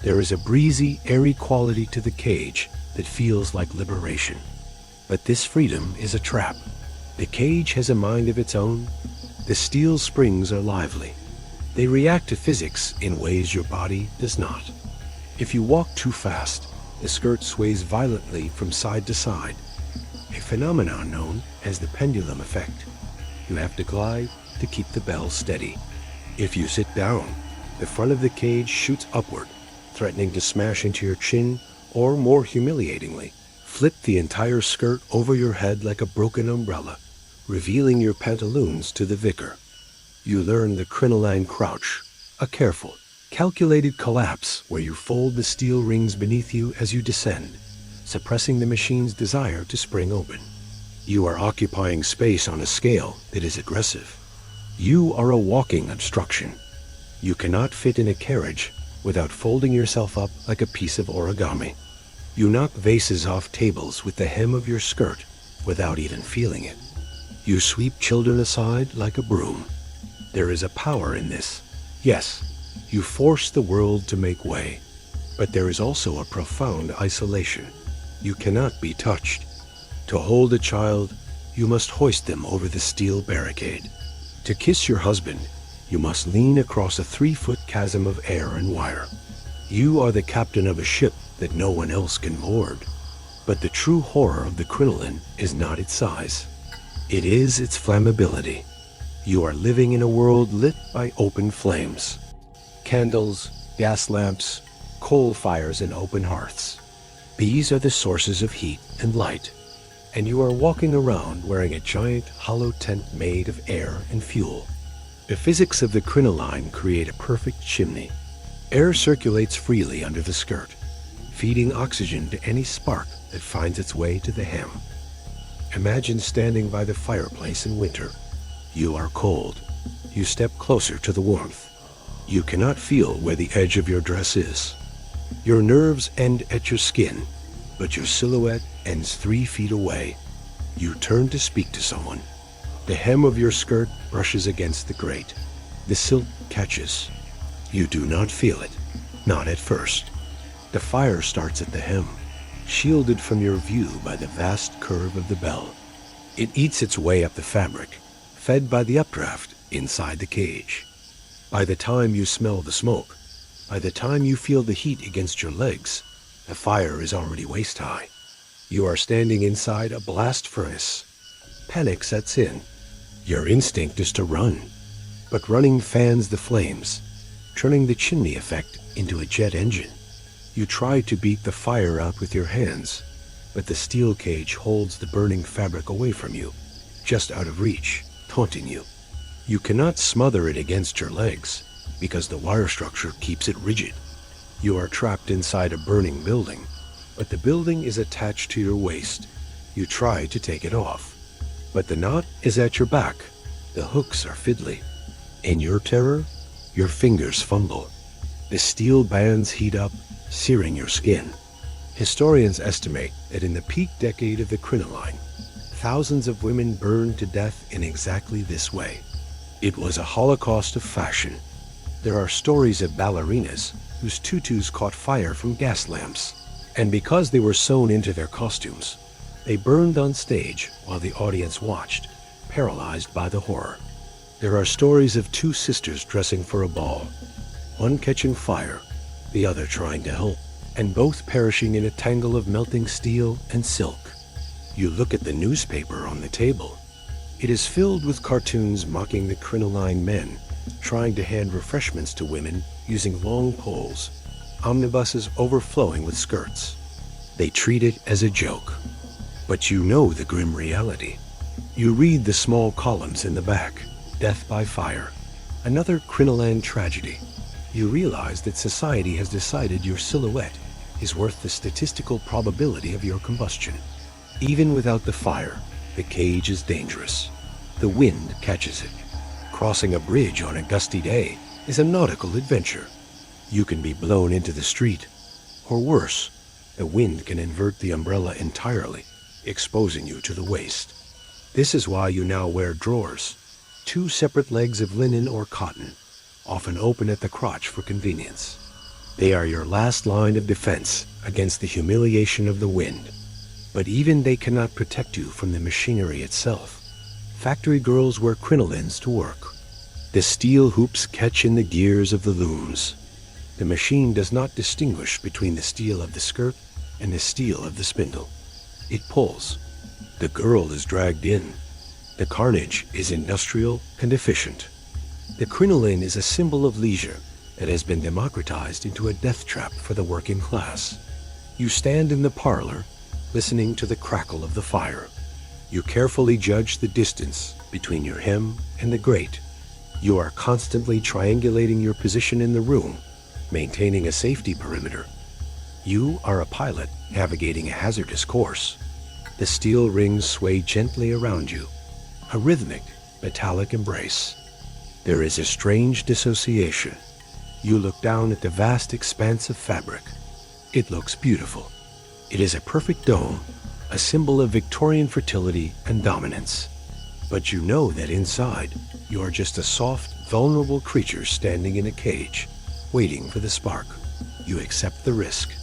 There is a breezy, airy quality to the cage that feels like liberation. But this freedom is a trap. The cage has a mind of its own. The steel springs are lively. They react to physics in ways your body does not. If you walk too fast, the skirt sways violently from side to side, a phenomenon known as the pendulum effect. You have to glide to keep the bell steady. If you sit down, the front of the cage shoots upward, threatening to smash into your chin, or more humiliatingly, flip the entire skirt over your head like a broken umbrella, revealing your pantaloons to the vicar. You learn the crinoline crouch, a careful, calculated collapse where you fold the steel rings beneath you as you descend, suppressing the machine's desire to spring open. You are occupying space on a scale that is aggressive. You are a walking obstruction. You cannot fit in a carriage without folding yourself up like a piece of origami. You knock vases off tables with the hem of your skirt without even feeling it. You sweep children aside like a broom. There is a power in this. Yes, you force the world to make way, but there is also a profound isolation. You cannot be touched. To hold a child, you must hoist them over the steel barricade. To kiss your husband, you must lean across a 3-foot chasm of air and wire. You are the captain of a ship that no one else can board. But the true horror of the crinoline is not its size. It is its flammability. You are living in a world lit by open flames. Candles, gas lamps, coal fires, and open hearths. These are the sources of heat and light. And you are walking around wearing a giant hollow tent made of air and fuel. The physics of the crinoline create a perfect chimney. Air circulates freely under the skirt, feeding oxygen to any spark that finds its way to the hem. Imagine standing by the fireplace in winter. You are cold. You step closer to the warmth. You cannot feel where the edge of your dress is. Your nerves end at your skin, but your silhouette ends 3 feet away. You turn to speak to someone. The hem of your skirt brushes against the grate. The silk catches. You do not feel it, not at first. The fire starts at the hem, shielded from your view by the vast curve of the bell. It eats its way up the fabric, fed by the updraft inside the cage. By the time you smell the smoke, by the time you feel the heat against your legs, the fire is already waist-high. You are standing inside a blast furnace. Panic sets in. Your instinct is to run, but running fans the flames, turning the chimney effect into a jet engine. You try to beat the fire out with your hands, but the steel cage holds the burning fabric away from you, just out of reach, taunting you. You cannot smother it against your legs, because the wire structure keeps it rigid. You are trapped inside a burning building, but the building is attached to your waist. You try to take it off, but the knot is at your back. The hooks are fiddly. In your terror, your fingers fumble. The steel bands heat up, searing your skin. Historians estimate that in the peak decade of the crinoline, thousands of women burned to death in exactly this way. It was a holocaust of fashion. There are stories of ballerinas whose tutus caught fire from gas lamps, and because they were sewn into their costumes, they burned on stage while the audience watched, paralyzed by the horror. There are stories of 2 sisters dressing for a ball, one catching fire, the other trying to help, and both perishing in a tangle of melting steel and silk. You look at the newspaper on the table. It is filled with cartoons mocking the crinoline men, trying to hand refreshments to women using long poles, omnibuses overflowing with skirts. They treat it as a joke. But you know the grim reality. You read the small columns in the back, death by fire, another crinoline tragedy. You realize that society has decided your silhouette is worth the statistical probability of your combustion. Even without the fire, the cage is dangerous. The wind catches it. Crossing a bridge on a gusty day is a nautical adventure. You can be blown into the street, or worse, the wind can invert the umbrella entirely, exposing you to the waist. This is why you now wear drawers, 2 separate legs of linen or cotton, often open at the crotch for convenience. They are your last line of defense against the humiliation of the wind. But even they cannot protect you from the machinery itself. Factory girls wear crinolines to work. The steel hoops catch in the gears of the looms. The machine does not distinguish between the steel of the skirt and the steel of the spindle. It pulls. The girl is dragged in. The carnage is industrial and efficient. The crinoline is a symbol of leisure that has been democratized into a death trap for the working class. You stand in the parlor, listening to the crackle of the fire. You carefully judge the distance between your hem and the grate. You are constantly triangulating your position in the room, maintaining a safety perimeter. You are a pilot navigating a hazardous course. The steel rings sway gently around you, a rhythmic, metallic embrace. There is a strange dissociation. You look down at the vast expanse of fabric. It looks beautiful. It is a perfect dome, a symbol of Victorian fertility and dominance. But you know that inside, you are just a soft, vulnerable creature standing in a cage, waiting for the spark. You accept the risk.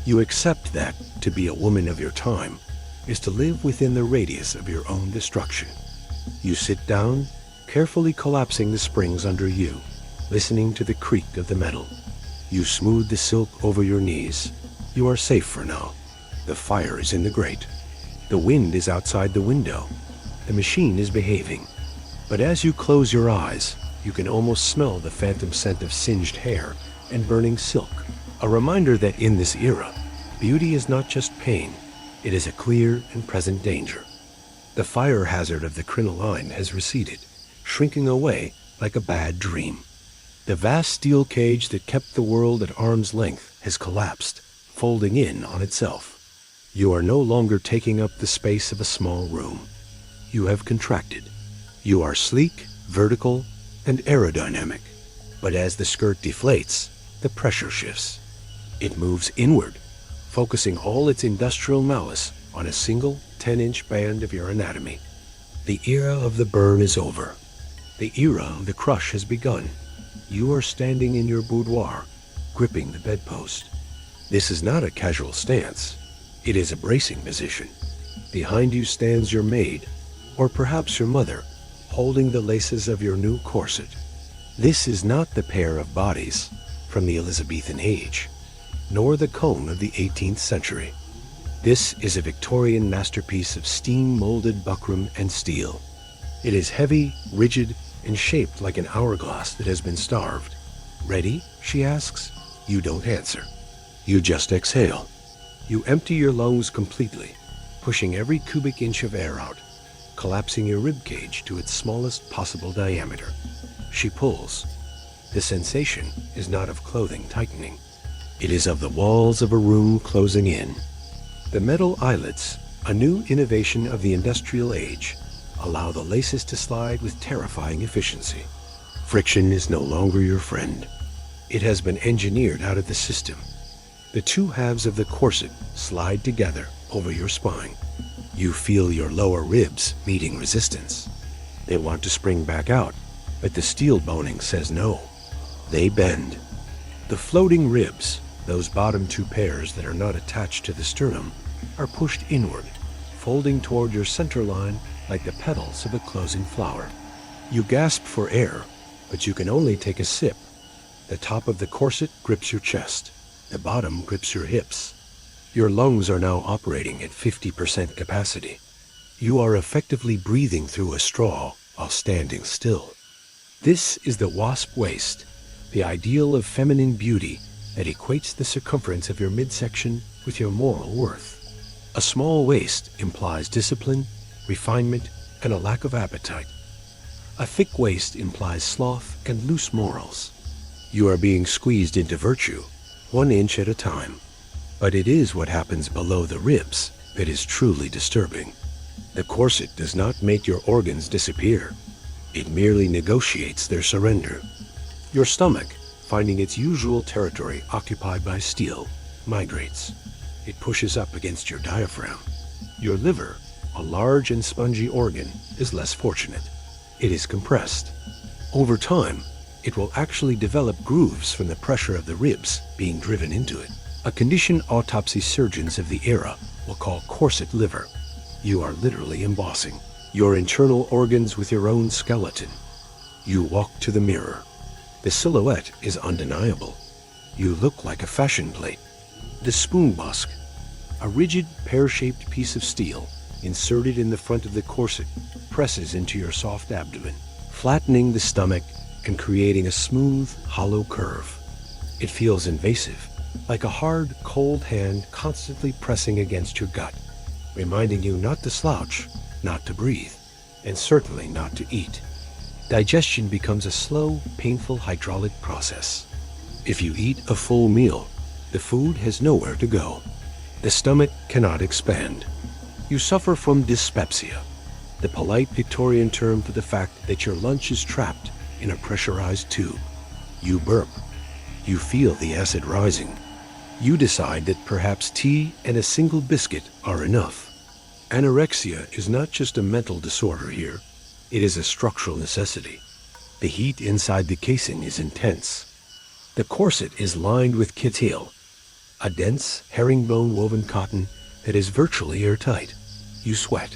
You accept that to be a woman of your time is to live within the radius of your own destruction. You sit down, carefully collapsing the springs under you, listening to the creak of the metal. You smooth the silk over your knees. You are safe for now. The fire is in the grate. The wind is outside the window. The machine is behaving. But as you close your eyes, you can almost smell the phantom scent of singed hair and burning silk, a reminder that in this era, beauty is not just pain, it is a clear and present danger. The fire hazard of the crinoline has receded, shrinking away like a bad dream. The vast steel cage that kept the world at arm's length has collapsed, folding in on itself. You are no longer taking up the space of a small room. You have contracted. You are sleek, vertical, and aerodynamic. But as the skirt deflates, the pressure shifts. It moves inward, focusing all its industrial malice on a single 10-inch band of your anatomy. The era of the burn is over. The era of the crush has begun. You are standing in your boudoir, gripping the bedpost. This is not a casual stance. It is a bracing position. Behind you stands your maid, or perhaps your mother, holding the laces of your new corset. This is not the pair of bodies from the Elizabethan age, nor the comb of the 18th century. This is a Victorian masterpiece of steam-molded buckram and steel. It is heavy, rigid, and shaped like an hourglass that has been starved. "Ready?" she asks. You don't answer. You just exhale. You empty your lungs completely, pushing every cubic inch of air out, collapsing your rib cage to its smallest possible diameter. She pulls. The sensation is not of clothing tightening. It is of the walls of a room closing in. The metal eyelets, a new innovation of the industrial age, allow the laces to slide with terrifying efficiency. Friction is no longer your friend. It has been engineered out of the system. The two halves of the corset slide together over your spine. You feel your lower ribs meeting resistance. They want to spring back out, but the steel boning says no. They bend. The floating ribs, those bottom two pairs that are not attached to the sternum, are pushed inward, folding toward your center line like the petals of a closing flower. You gasp for air, but you can only take a sip. The top of the corset grips your chest. The bottom grips your hips. Your lungs are now operating at 50% capacity. You are effectively breathing through a straw while standing still. This is the wasp waist, the ideal of feminine beauty that equates the circumference of your midsection with your moral worth. A small waist implies discipline, refinement, and a lack of appetite. A thick waist implies sloth and loose morals. You are being squeezed into virtue, 1 inch at a time. But it is what happens below the ribs that is truly disturbing. The corset does not make your organs disappear. It merely negotiates their surrender. Your stomach, finding its usual territory occupied by steel, migrates. It pushes up against your diaphragm. Your liver, a large and spongy organ, is less fortunate. It is compressed. Over time, it will actually develop grooves from the pressure of the ribs being driven into it, a condition autopsy surgeons of the era will call corset liver. You are literally embossing your internal organs with your own skeleton. You walk to the mirror. The silhouette is undeniable. You look like a fashion plate. The spoon busk, a rigid pear-shaped piece of steel inserted in the front of the corset, presses into your soft abdomen, flattening the stomach and creating a smooth, hollow curve. It feels invasive, like a hard, cold hand constantly pressing against your gut, reminding you not to slouch, not to breathe, and certainly not to eat. Digestion becomes a slow, painful hydraulic process. If you eat a full meal, the food has nowhere to go. The stomach cannot expand. You suffer from dyspepsia, the polite Victorian term for the fact that your lunch is trapped in a pressurized tube. You burp. You feel the acid rising. You decide that perhaps tea and a single biscuit are enough. Anorexia is not just a mental disorder here. It is a structural necessity. The heat inside the casing is intense. The corset is lined with kitil, a dense, herringbone-woven cotton that is virtually airtight. You sweat.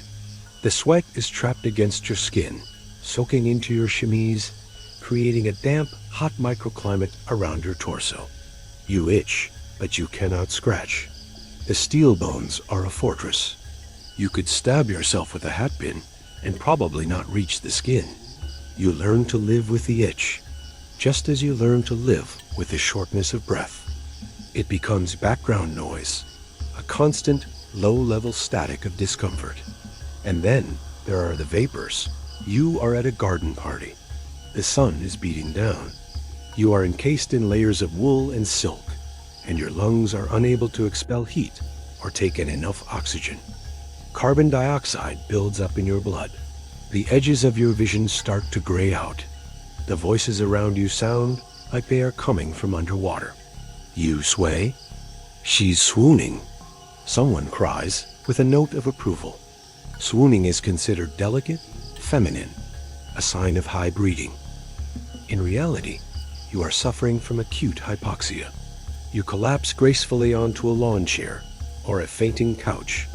The sweat is trapped against your skin, soaking into your chemise, creating a damp, hot microclimate around your torso. You itch, but you cannot scratch. The steel bones are a fortress. You could stab yourself with a hat pin and probably not reach the skin. You learn to live with the itch, just as you learn to live with the shortness of breath. It becomes background noise, a constant, low-level static of discomfort. And then there are the vapors. You are at a garden party. The sun is beating down. You are encased in layers of wool and silk, and your lungs are unable to expel heat or take in enough oxygen. Carbon dioxide builds up in your blood. The edges of your vision start to gray out. The voices around you sound like they are coming from underwater. You sway. She's swooning. Someone cries with a note of approval. Swooning is considered delicate, feminine, a sign of high breeding. In reality, you are suffering from acute hypoxia. You collapse gracefully onto a lawn chair or a fainting couch,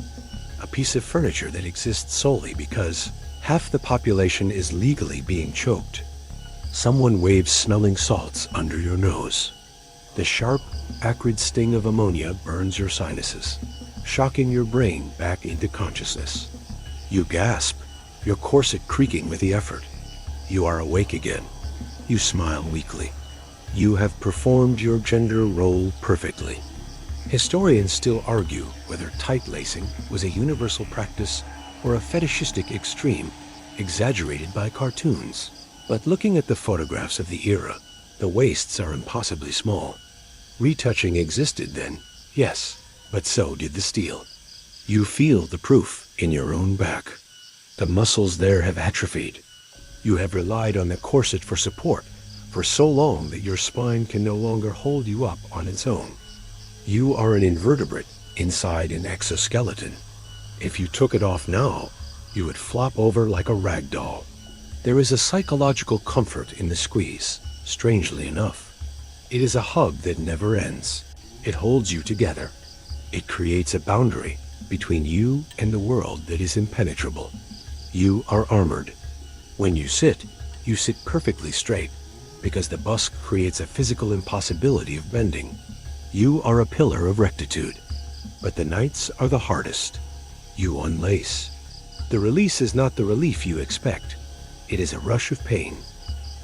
a piece of furniture that exists solely because half the population is legally being choked. Someone waves smelling salts under your nose. The sharp, acrid sting of ammonia burns your sinuses, shocking your brain back into consciousness. You gasp, your corset creaking with the effort. You are awake again. You smile weakly. You have performed your gender role perfectly. Historians still argue whether tight lacing was a universal practice or a fetishistic extreme exaggerated by cartoons. But looking at the photographs of the era, the waists are impossibly small. Retouching existed then, yes, but so did the steel. You feel the proof in your own back. The muscles there have atrophied. You have relied on the corset for support for so long that your spine can no longer hold you up on its own. You are an invertebrate inside an exoskeleton. If you took it off now, you would flop over like a rag doll. There is a psychological comfort in the squeeze, strangely enough. It is a hug that never ends. It holds you together. It creates a boundary between you and the world that is impenetrable. You are armored. When you sit perfectly straight, because the busk creates a physical impossibility of bending. You are a pillar of rectitude, but the nights are the hardest. You unlace. The release is not the relief you expect. It is a rush of pain.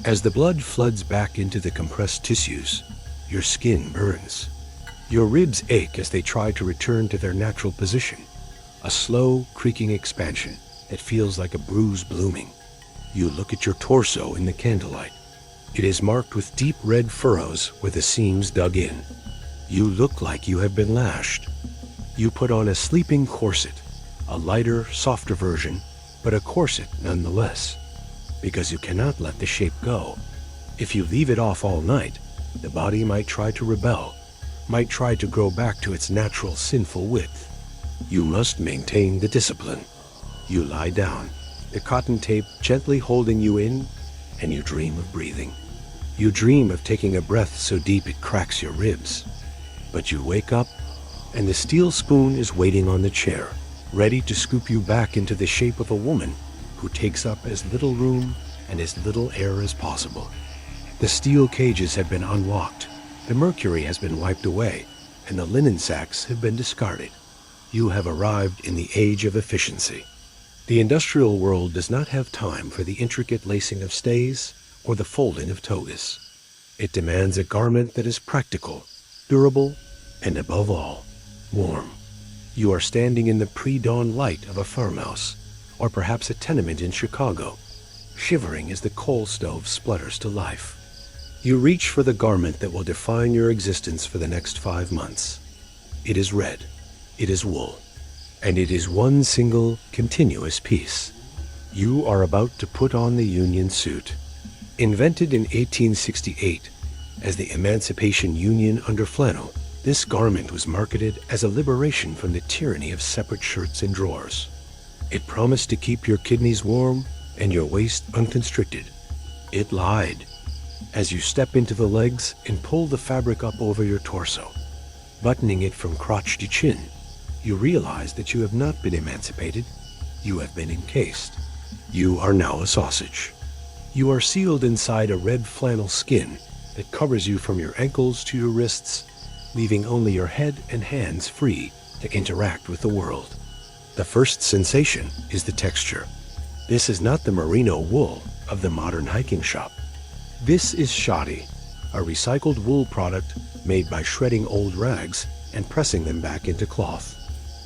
As the blood floods back into the compressed tissues, your skin burns. Your ribs ache as they try to return to their natural position, a slow, creaking expansion that feels like a bruise blooming. You look at your torso in the candlelight. It is marked with deep red furrows where the seams dug in. You look like you have been lashed. You put on a sleeping corset, a lighter, softer version, but a corset nonetheless, because you cannot let the shape go. If you leave it off all night, the body might try to rebel, might try to grow back to its natural sinful width. You must maintain the discipline. You lie down, the cotton tape gently holding you in, and you dream of breathing. You dream of taking a breath so deep it cracks your ribs. But you wake up, and the steel spoon is waiting on the chair, ready to scoop you back into the shape of a woman who takes up as little room and as little air as possible. The steel cages have been unlocked, the mercury has been wiped away, and the linen sacks have been discarded. You have arrived in the age of efficiency. The industrial world does not have time for the intricate lacing of stays or the folding of togas. It demands a garment that is practical, durable, and above all, warm. You are standing in the pre-dawn light of a farmhouse, or perhaps a tenement in Chicago, shivering as the coal stove splutters to life. You reach for the garment that will define your existence for the next 5 months. It is red, it is wool, and it is one single, continuous piece. You are about to put on the Union suit. Invented in 1868 as the Emancipation Union under flannel, this garment was marketed as a liberation from the tyranny of separate shirts and drawers. It promised to keep your kidneys warm and your waist unconstricted. It lied. As you step into the legs and pull the fabric up over your torso, buttoning it from crotch to chin, you realize that you have not been emancipated. You have been encased. You are now a sausage. You are sealed inside a red flannel skin that covers you from your ankles to your wrists, leaving only your head and hands free to interact with the world. The first sensation is the texture. This is not the merino wool of the modern hiking shop. This is shoddy, a recycled wool product made by shredding old rags and pressing them back into cloth.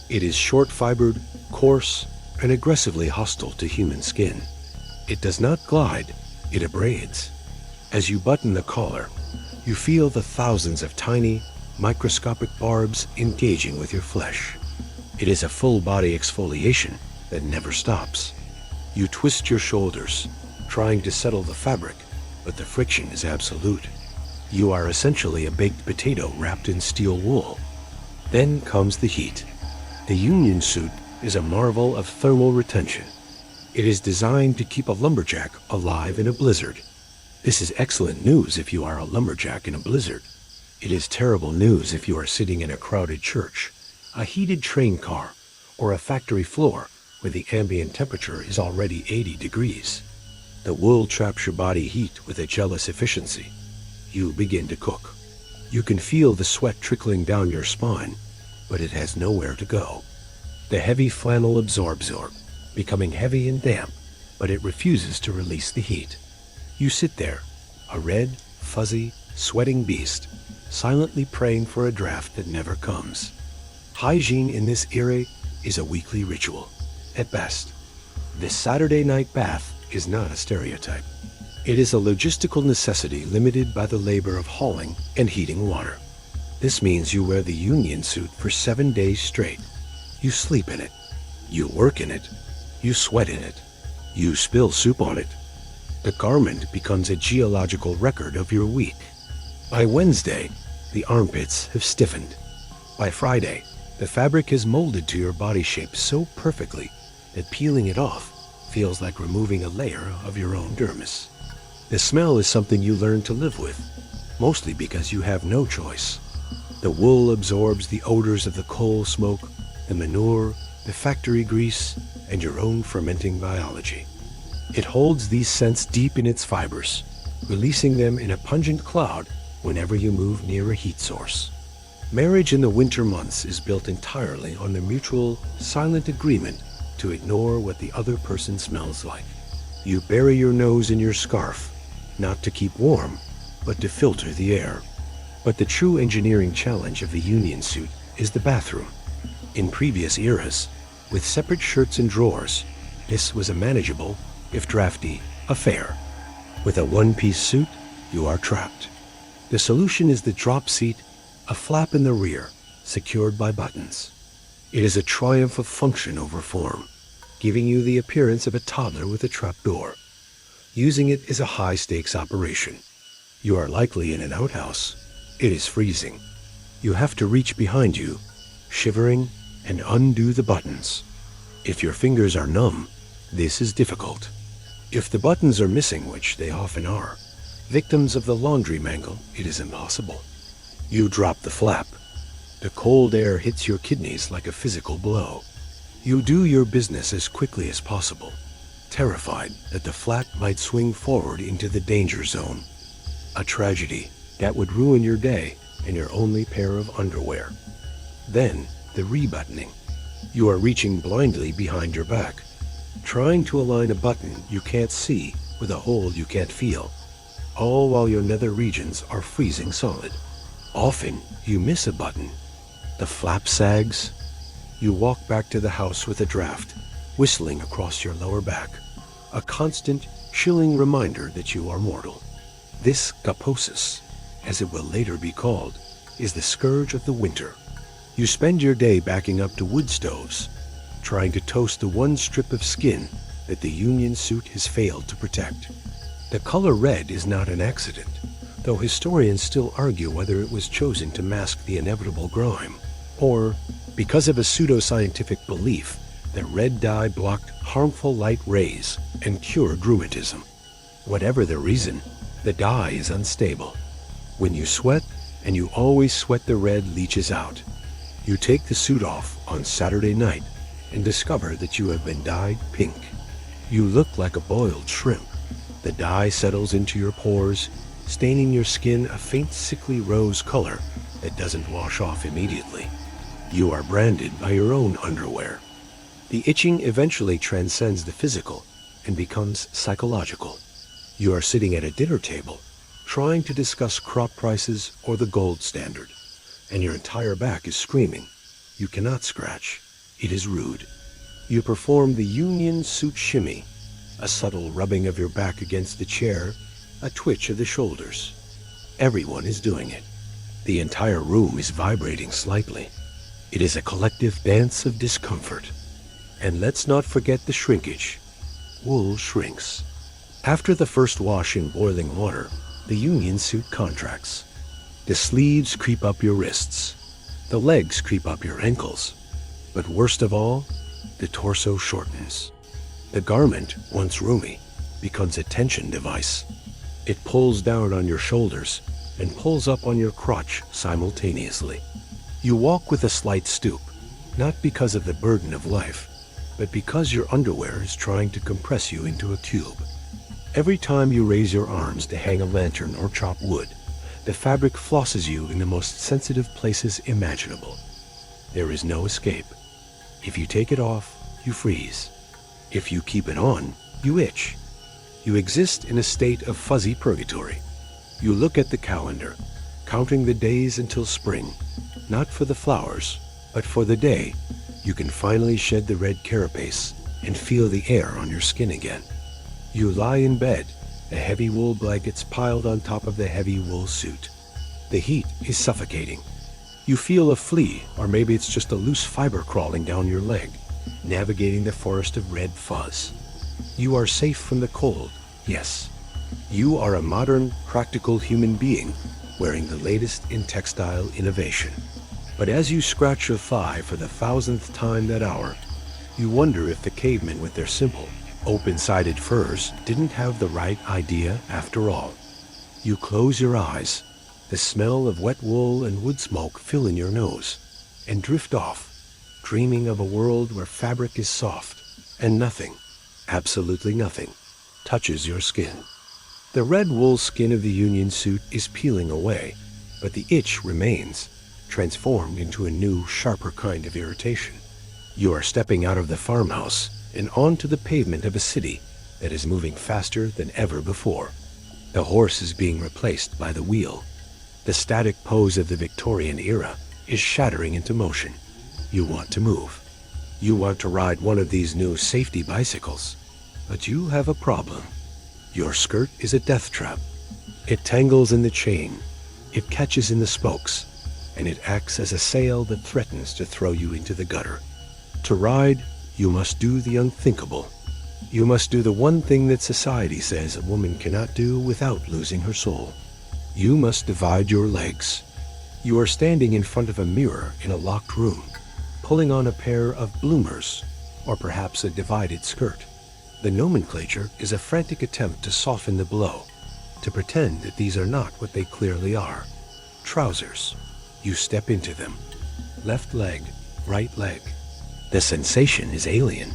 It is short-fibered, coarse, and aggressively hostile to human skin. It does not glide, it abrades. As you button the collar, you feel the thousands of tiny, microscopic barbs engaging with your flesh. It is a full-body exfoliation that never stops. You twist your shoulders, trying to settle the fabric, but the friction is absolute. You are essentially a baked potato wrapped in steel wool. Then comes the heat. The union suit is a marvel of thermal retention. It is designed to keep a lumberjack alive in a blizzard. This is excellent news if you are a lumberjack in a blizzard. It is terrible news if you are sitting in a crowded church, a heated train car, or a factory floor where the ambient temperature is already 80 degrees. The wool traps your body heat with a jealous efficiency. You begin to cook. You can feel the sweat trickling down your spine, but it has nowhere to go. The heavy flannel absorbs, becoming heavy and damp, but it refuses to release the heat. You sit there, a red, fuzzy, sweating beast, silently praying for a draft that never comes. Hygiene in this era is a weekly ritual, at best. This Saturday night bath is not a stereotype. It is a logistical necessity limited by the labor of hauling and heating water. This means you wear the union suit for 7 days straight. You sleep in it. You work in it. You sweat in it. You spill soup on it. The garment becomes a geological record of your week. By Wednesday, the armpits have stiffened. By Friday, the fabric is molded to your body shape so perfectly that peeling it off feels like removing a layer of your own dermis. The smell is something you learn to live with, mostly because you have no choice. The wool absorbs the odors of the coal smoke, the manure, the factory grease, and your own fermenting biology. It holds these scents deep in its fibers, releasing them in a pungent cloud whenever you move near a heat source. Marriage in the winter months is built entirely on the mutual, silent agreement to ignore what the other person smells like. You bury your nose in your scarf, not to keep warm, but to filter the air. But the true engineering challenge of the union suit is the bathroom. In previous eras, with separate shirts and drawers, this was a manageable, if drafty, affair. With a one-piece suit, you are trapped. The solution is the drop seat, a flap in the rear, secured by buttons. It is a triumph of function over form, giving you the appearance of a toddler with a trapdoor. Using it is a high-stakes operation. You are likely in an outhouse. It is freezing. You have to reach behind you, shivering, and undo the buttons. If your fingers are numb, this is difficult. If the buttons are missing, which they often are, victims of the laundry mangle, it is impossible. You drop the flap. The cold air hits your kidneys like a physical blow. You do your business as quickly as possible, terrified that the flap might swing forward into the danger zone. A tragedy that would ruin your day and your only pair of underwear. Then, the rebuttoning. You are reaching blindly behind your back, trying to align a button you can't see with a hole you can't feel, all while your nether regions are freezing solid. Often, you miss a button. The flap sags. You walk back to the house with a draft, whistling across your lower back, a constant, chilling reminder that you are mortal. This kaposis, as it will later be called, is the scourge of the winter. You spend your day backing up to wood stoves, trying to toast the one strip of skin that the union suit has failed to protect. The color red is not an accident, though historians still argue whether it was chosen to mask the inevitable grime, or because of a pseudoscientific belief that red dye blocked harmful light rays and cured rheumatism. Whatever the reason, the dye is unstable. When you sweat, and you always sweat, the red leaches out. You take the suit off on Saturday night and discover that you have been dyed pink. You look like a boiled shrimp. The dye settles into your pores, staining your skin a faint sickly rose color that doesn't wash off immediately. You are branded by your own underwear. The itching eventually transcends the physical and becomes psychological. You are sitting at a dinner table, trying to discuss crop prices or the gold standard, and your entire back is screaming. You cannot scratch. It is rude. You perform the union suit shimmy, a subtle rubbing of your back against the chair, a twitch of the shoulders. Everyone is doing it. The entire room is vibrating slightly. It is a collective dance of discomfort. And let's not forget the shrinkage. Wool shrinks. After the first wash in boiling water, the union suit contracts. The sleeves creep up your wrists. The legs creep up your ankles. But worst of all, the torso shortens. The garment, once roomy, becomes a tension device. It pulls down on your shoulders and pulls up on your crotch simultaneously. You walk with a slight stoop, not because of the burden of life, but because your underwear is trying to compress you into a cube. Every time you raise your arms to hang a lantern or chop wood, the fabric flosses you in the most sensitive places imaginable. There is no escape. If you take it off, you freeze. If you keep it on, you itch. You exist in a state of fuzzy purgatory. You look at the calendar, counting the days until spring, not for the flowers, but for the day you can finally shed the red carapace and feel the air on your skin again. You lie in bed, the heavy wool blankets piled on top of the heavy wool suit. The heat is suffocating. You feel a flea, or maybe it's just a loose fiber crawling down your leg, navigating the forest of red fuzz. You are safe from the cold, yes. You are a modern, practical human being wearing the latest in textile innovation. But as you scratch your thigh for the 1000th time that hour, you wonder if the cavemen with their simple, open-sided furs didn't have the right idea after all. You close your eyes, the smell of wet wool and wood smoke fill in your nose, and drift off, dreaming of a world where fabric is soft, and nothing, absolutely nothing, touches your skin. The red wool skin of the union suit is peeling away, but the itch remains, transformed into a new, sharper kind of irritation. You are stepping out of the farmhouse and onto the pavement of a city that is moving faster than ever before. The horse is being replaced by the wheel. The static pose of the Victorian era is shattering into motion. You want to move. You want to ride one of these new safety bicycles, but you have a problem. Your skirt is a death trap. It tangles in the chain, it catches in the spokes, and it acts as a sail that threatens to throw you into the gutter. To ride, you must do the unthinkable. You must do the one thing that society says a woman cannot do without losing her soul. You must divide your legs. You are standing in front of a mirror in a locked room, pulling on a pair of bloomers, or perhaps a divided skirt. The nomenclature is a frantic attempt to soften the blow, to pretend that these are not what they clearly are. Trousers. You step into them. Left leg, right leg. The sensation is alien.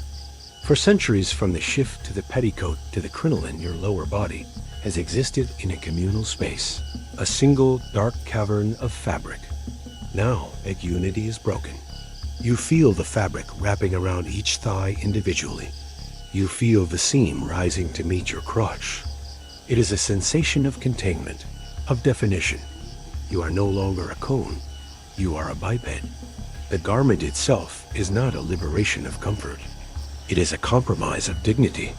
For centuries, from the shift to the petticoat to the crinoline, your lower body has existed in a communal space, a single dark cavern of fabric. Now that unity is broken. You feel the fabric wrapping around each thigh individually. You feel the seam rising to meet your crotch. It is a sensation of containment, of definition. You are no longer a cone. You are a biped. The garment itself is not a liberation of comfort. It is a compromise of dignity.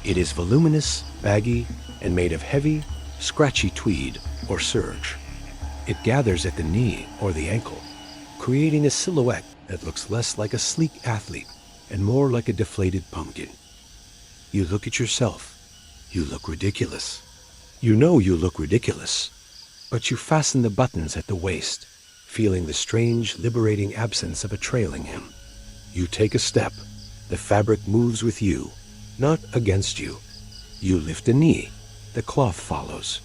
It is voluminous, baggy, and made of heavy, scratchy tweed or serge. It gathers at the knee or the ankle, creating a silhouette that looks less like a sleek athlete and more like a deflated pumpkin. You look at yourself. You look ridiculous. You know you look ridiculous, but you fasten the buttons at the waist, feeling the strange, liberating absence of a trailing hem. You take a step. The fabric moves with you, not against you. You lift a knee. The cloth follows.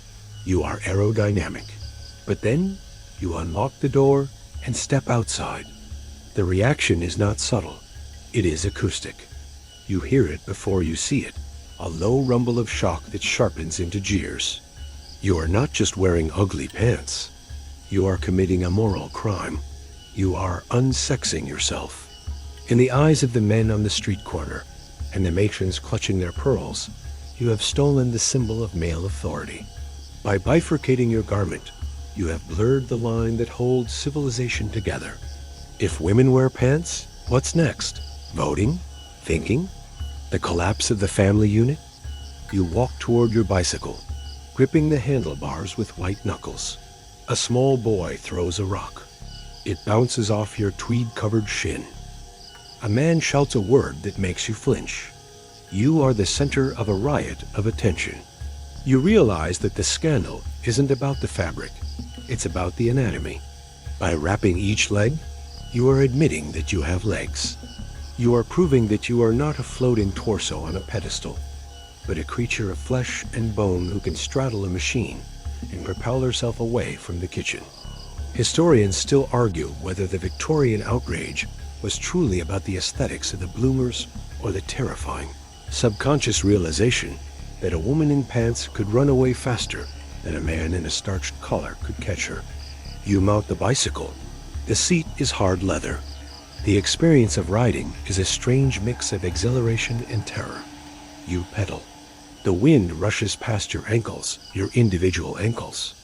You are aerodynamic. But then you unlock the door and step outside. The reaction is not subtle. It is acoustic. You hear it before you see it, a low rumble of shock that sharpens into jeers. You are not just wearing ugly pants. You are committing a moral crime. You are unsexing yourself. In the eyes of the men on the street corner and the matrons clutching their pearls, you have stolen the symbol of male authority. By bifurcating your garment, you have blurred the line that holds civilization together. If women wear pants, what's next? Voting? Thinking? The collapse of the family unit? You walk toward your bicycle, gripping the handlebars with white knuckles. A small boy throws a rock. It bounces off your tweed-covered shin. A man shouts a word that makes you flinch. You are the center of a riot of attention. You realize that the scandal isn't about the fabric, it's about the anatomy. By wrapping each leg, you are admitting that you have legs. You are proving that you are not a floating torso on a pedestal, but a creature of flesh and bone who can straddle a machine and propel herself away from the kitchen. Historians still argue whether the Victorian outrage was truly about the aesthetics of the bloomers or the terrifying, subconscious realization that a woman in pants could run away faster than a man in a starched collar could catch her. You mount the bicycle. The seat is hard leather. The experience of riding is a strange mix of exhilaration and terror. You pedal. The wind rushes past your ankles, your individual ankles.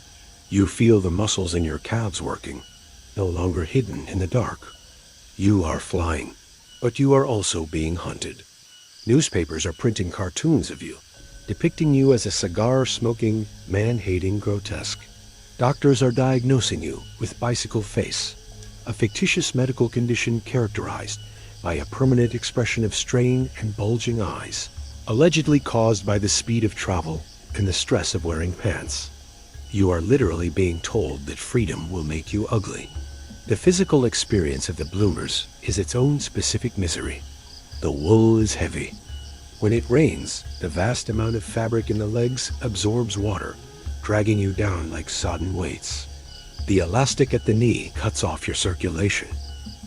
You feel the muscles in your calves working, no longer hidden in the dark. You are flying, but you are also being hunted. Newspapers are printing cartoons of you, depicting you as a cigar-smoking, man-hating grotesque. Doctors are diagnosing you with bicycle face, a fictitious medical condition characterized by a permanent expression of strain and bulging eyes, allegedly caused by the speed of travel and the stress of wearing pants. You are literally being told that freedom will make you ugly. The physical experience of the bloomers is its own specific misery. The wool is heavy. When it rains, the vast amount of fabric in the legs absorbs water, dragging you down like sodden weights. The elastic at the knee cuts off your circulation.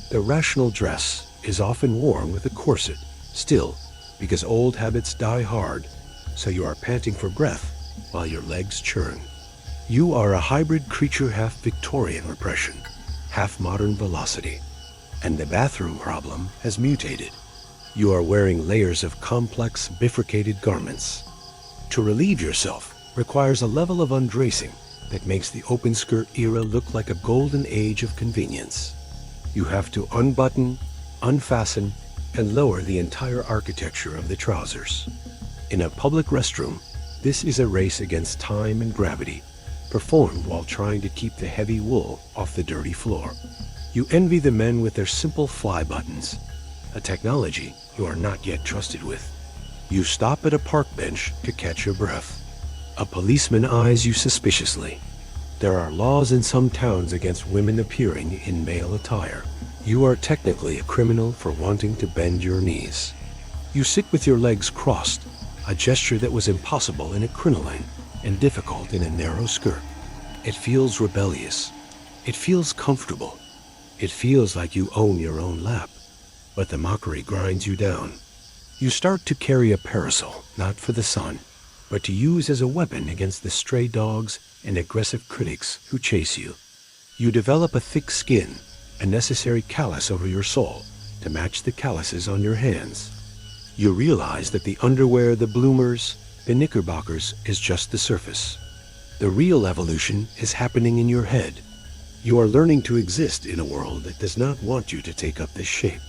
The rational dress is often worn with a corset, still, because old habits die hard, so you are panting for breath while your legs churn. You are a hybrid creature, half Victorian repression, half modern velocity. And the bathroom problem has mutated. You are wearing layers of complex, bifurcated garments. To relieve yourself requires a level of undressing that makes the open skirt era look like a golden age of convenience. You have to unbutton, unfasten, and lower the entire architecture of the trousers. In a public restroom, this is a race against time and gravity, performed while trying to keep the heavy wool off the dirty floor. You envy the men with their simple fly buttons, a technology you are not yet trusted with. You stop at a park bench to catch your breath. A policeman eyes you suspiciously. There are laws in some towns against women appearing in male attire. You are technically a criminal for wanting to bend your knees. You sit with your legs crossed, a gesture that was impossible in a crinoline and difficult in a narrow skirt. It feels rebellious. It feels comfortable. It feels like you own your own lap. But the mockery grinds you down. You start to carry a parasol, not for the sun, but to use as a weapon against the stray dogs and aggressive critics who chase you. You develop a thick skin, a necessary callus over your soul to match the calluses on your hands. You realize that the underwear, the bloomers, the knickerbockers is just the surface. The real evolution is happening in your head. You are learning to exist in a world that does not want you to take up this shape.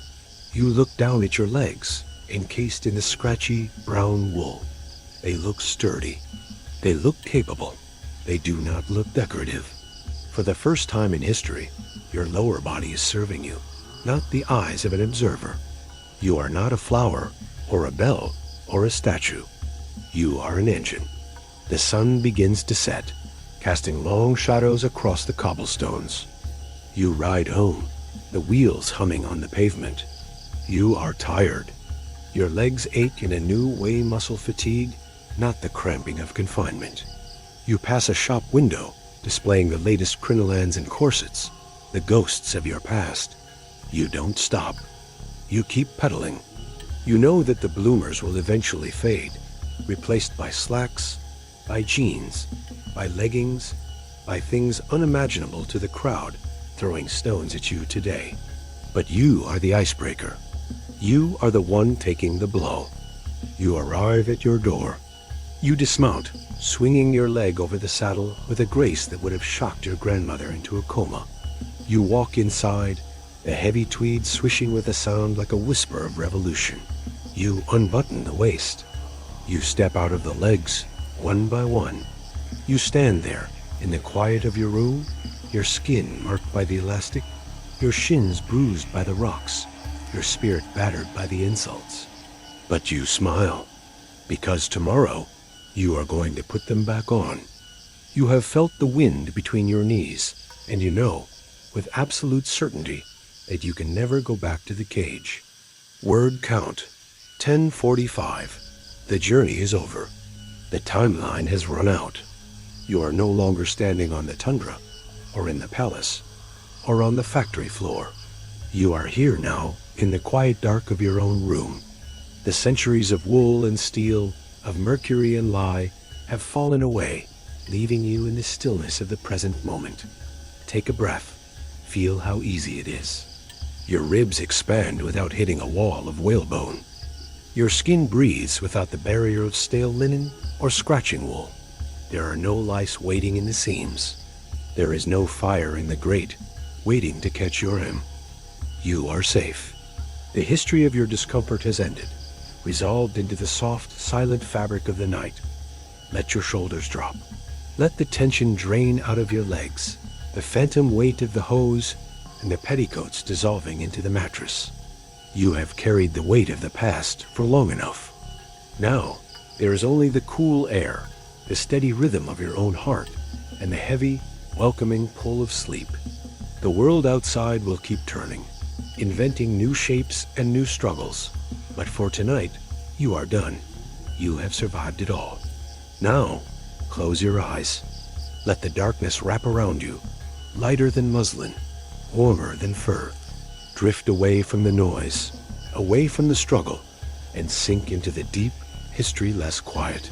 You look down at your legs, encased in the scratchy brown wool. They look sturdy. They look capable. They do not look decorative. For the first time in history, your lower body is serving you, not the eyes of an observer. You are not a flower, or a bell, or a statue. You are an engine. The sun begins to set, casting long shadows across the cobblestones. You ride home, the wheels humming on the pavement. You are tired. Your legs ache in a new way, muscle fatigue, not the cramping of confinement. You pass a shop window displaying the latest crinolines and corsets, the ghosts of your past. You don't stop. You keep pedaling. You know that the bloomers will eventually fade, replaced by slacks, by jeans, by leggings, by things unimaginable to the crowd throwing stones at you today. But you are the icebreaker. You are the one taking the blow. You arrive at your door. You dismount, swinging your leg over the saddle with a grace that would have shocked your grandmother into a coma. You walk inside, the heavy tweed swishing with a sound like a whisper of revolution. You unbutton the waist. You step out of the legs, one by one. You stand there, in the quiet of your room, your skin marked by the elastic, your shins bruised by the rocks, your spirit battered by the insults. But you smile, because tomorrow you are going to put them back on. You have felt the wind between your knees, and you know, with absolute certainty, that you can never go back to the cage. Word count, 10:45. The journey is over. The timeline has run out. You are no longer standing on the tundra, or in the palace, or on the factory floor. You are here now, in the quiet dark of your own room. The centuries of wool and steel, of mercury and lye, have fallen away, leaving you in the stillness of the present moment. Take a breath. Feel how easy it is. Your ribs expand without hitting a wall of whalebone. Your skin breathes without the barrier of stale linen or scratching wool. There are no lice waiting in the seams. There is no fire in the grate, waiting to catch your him. You are safe. The history of your discomfort has ended, resolved into the soft, silent fabric of the night. Let your shoulders drop. Let the tension drain out of your legs, the phantom weight of the hose and the petticoats dissolving into the mattress. You have carried the weight of the past for long enough. Now, there is only the cool air, the steady rhythm of your own heart, and the heavy, welcoming pull of sleep. The world outside will keep turning, inventing new shapes and new struggles. But for tonight, you are done. You have survived it all. Now, close your eyes. Let the darkness wrap around you, lighter than muslin, warmer than fur. Drift away from the noise, away from the struggle, and sink into the deep, history-less quiet.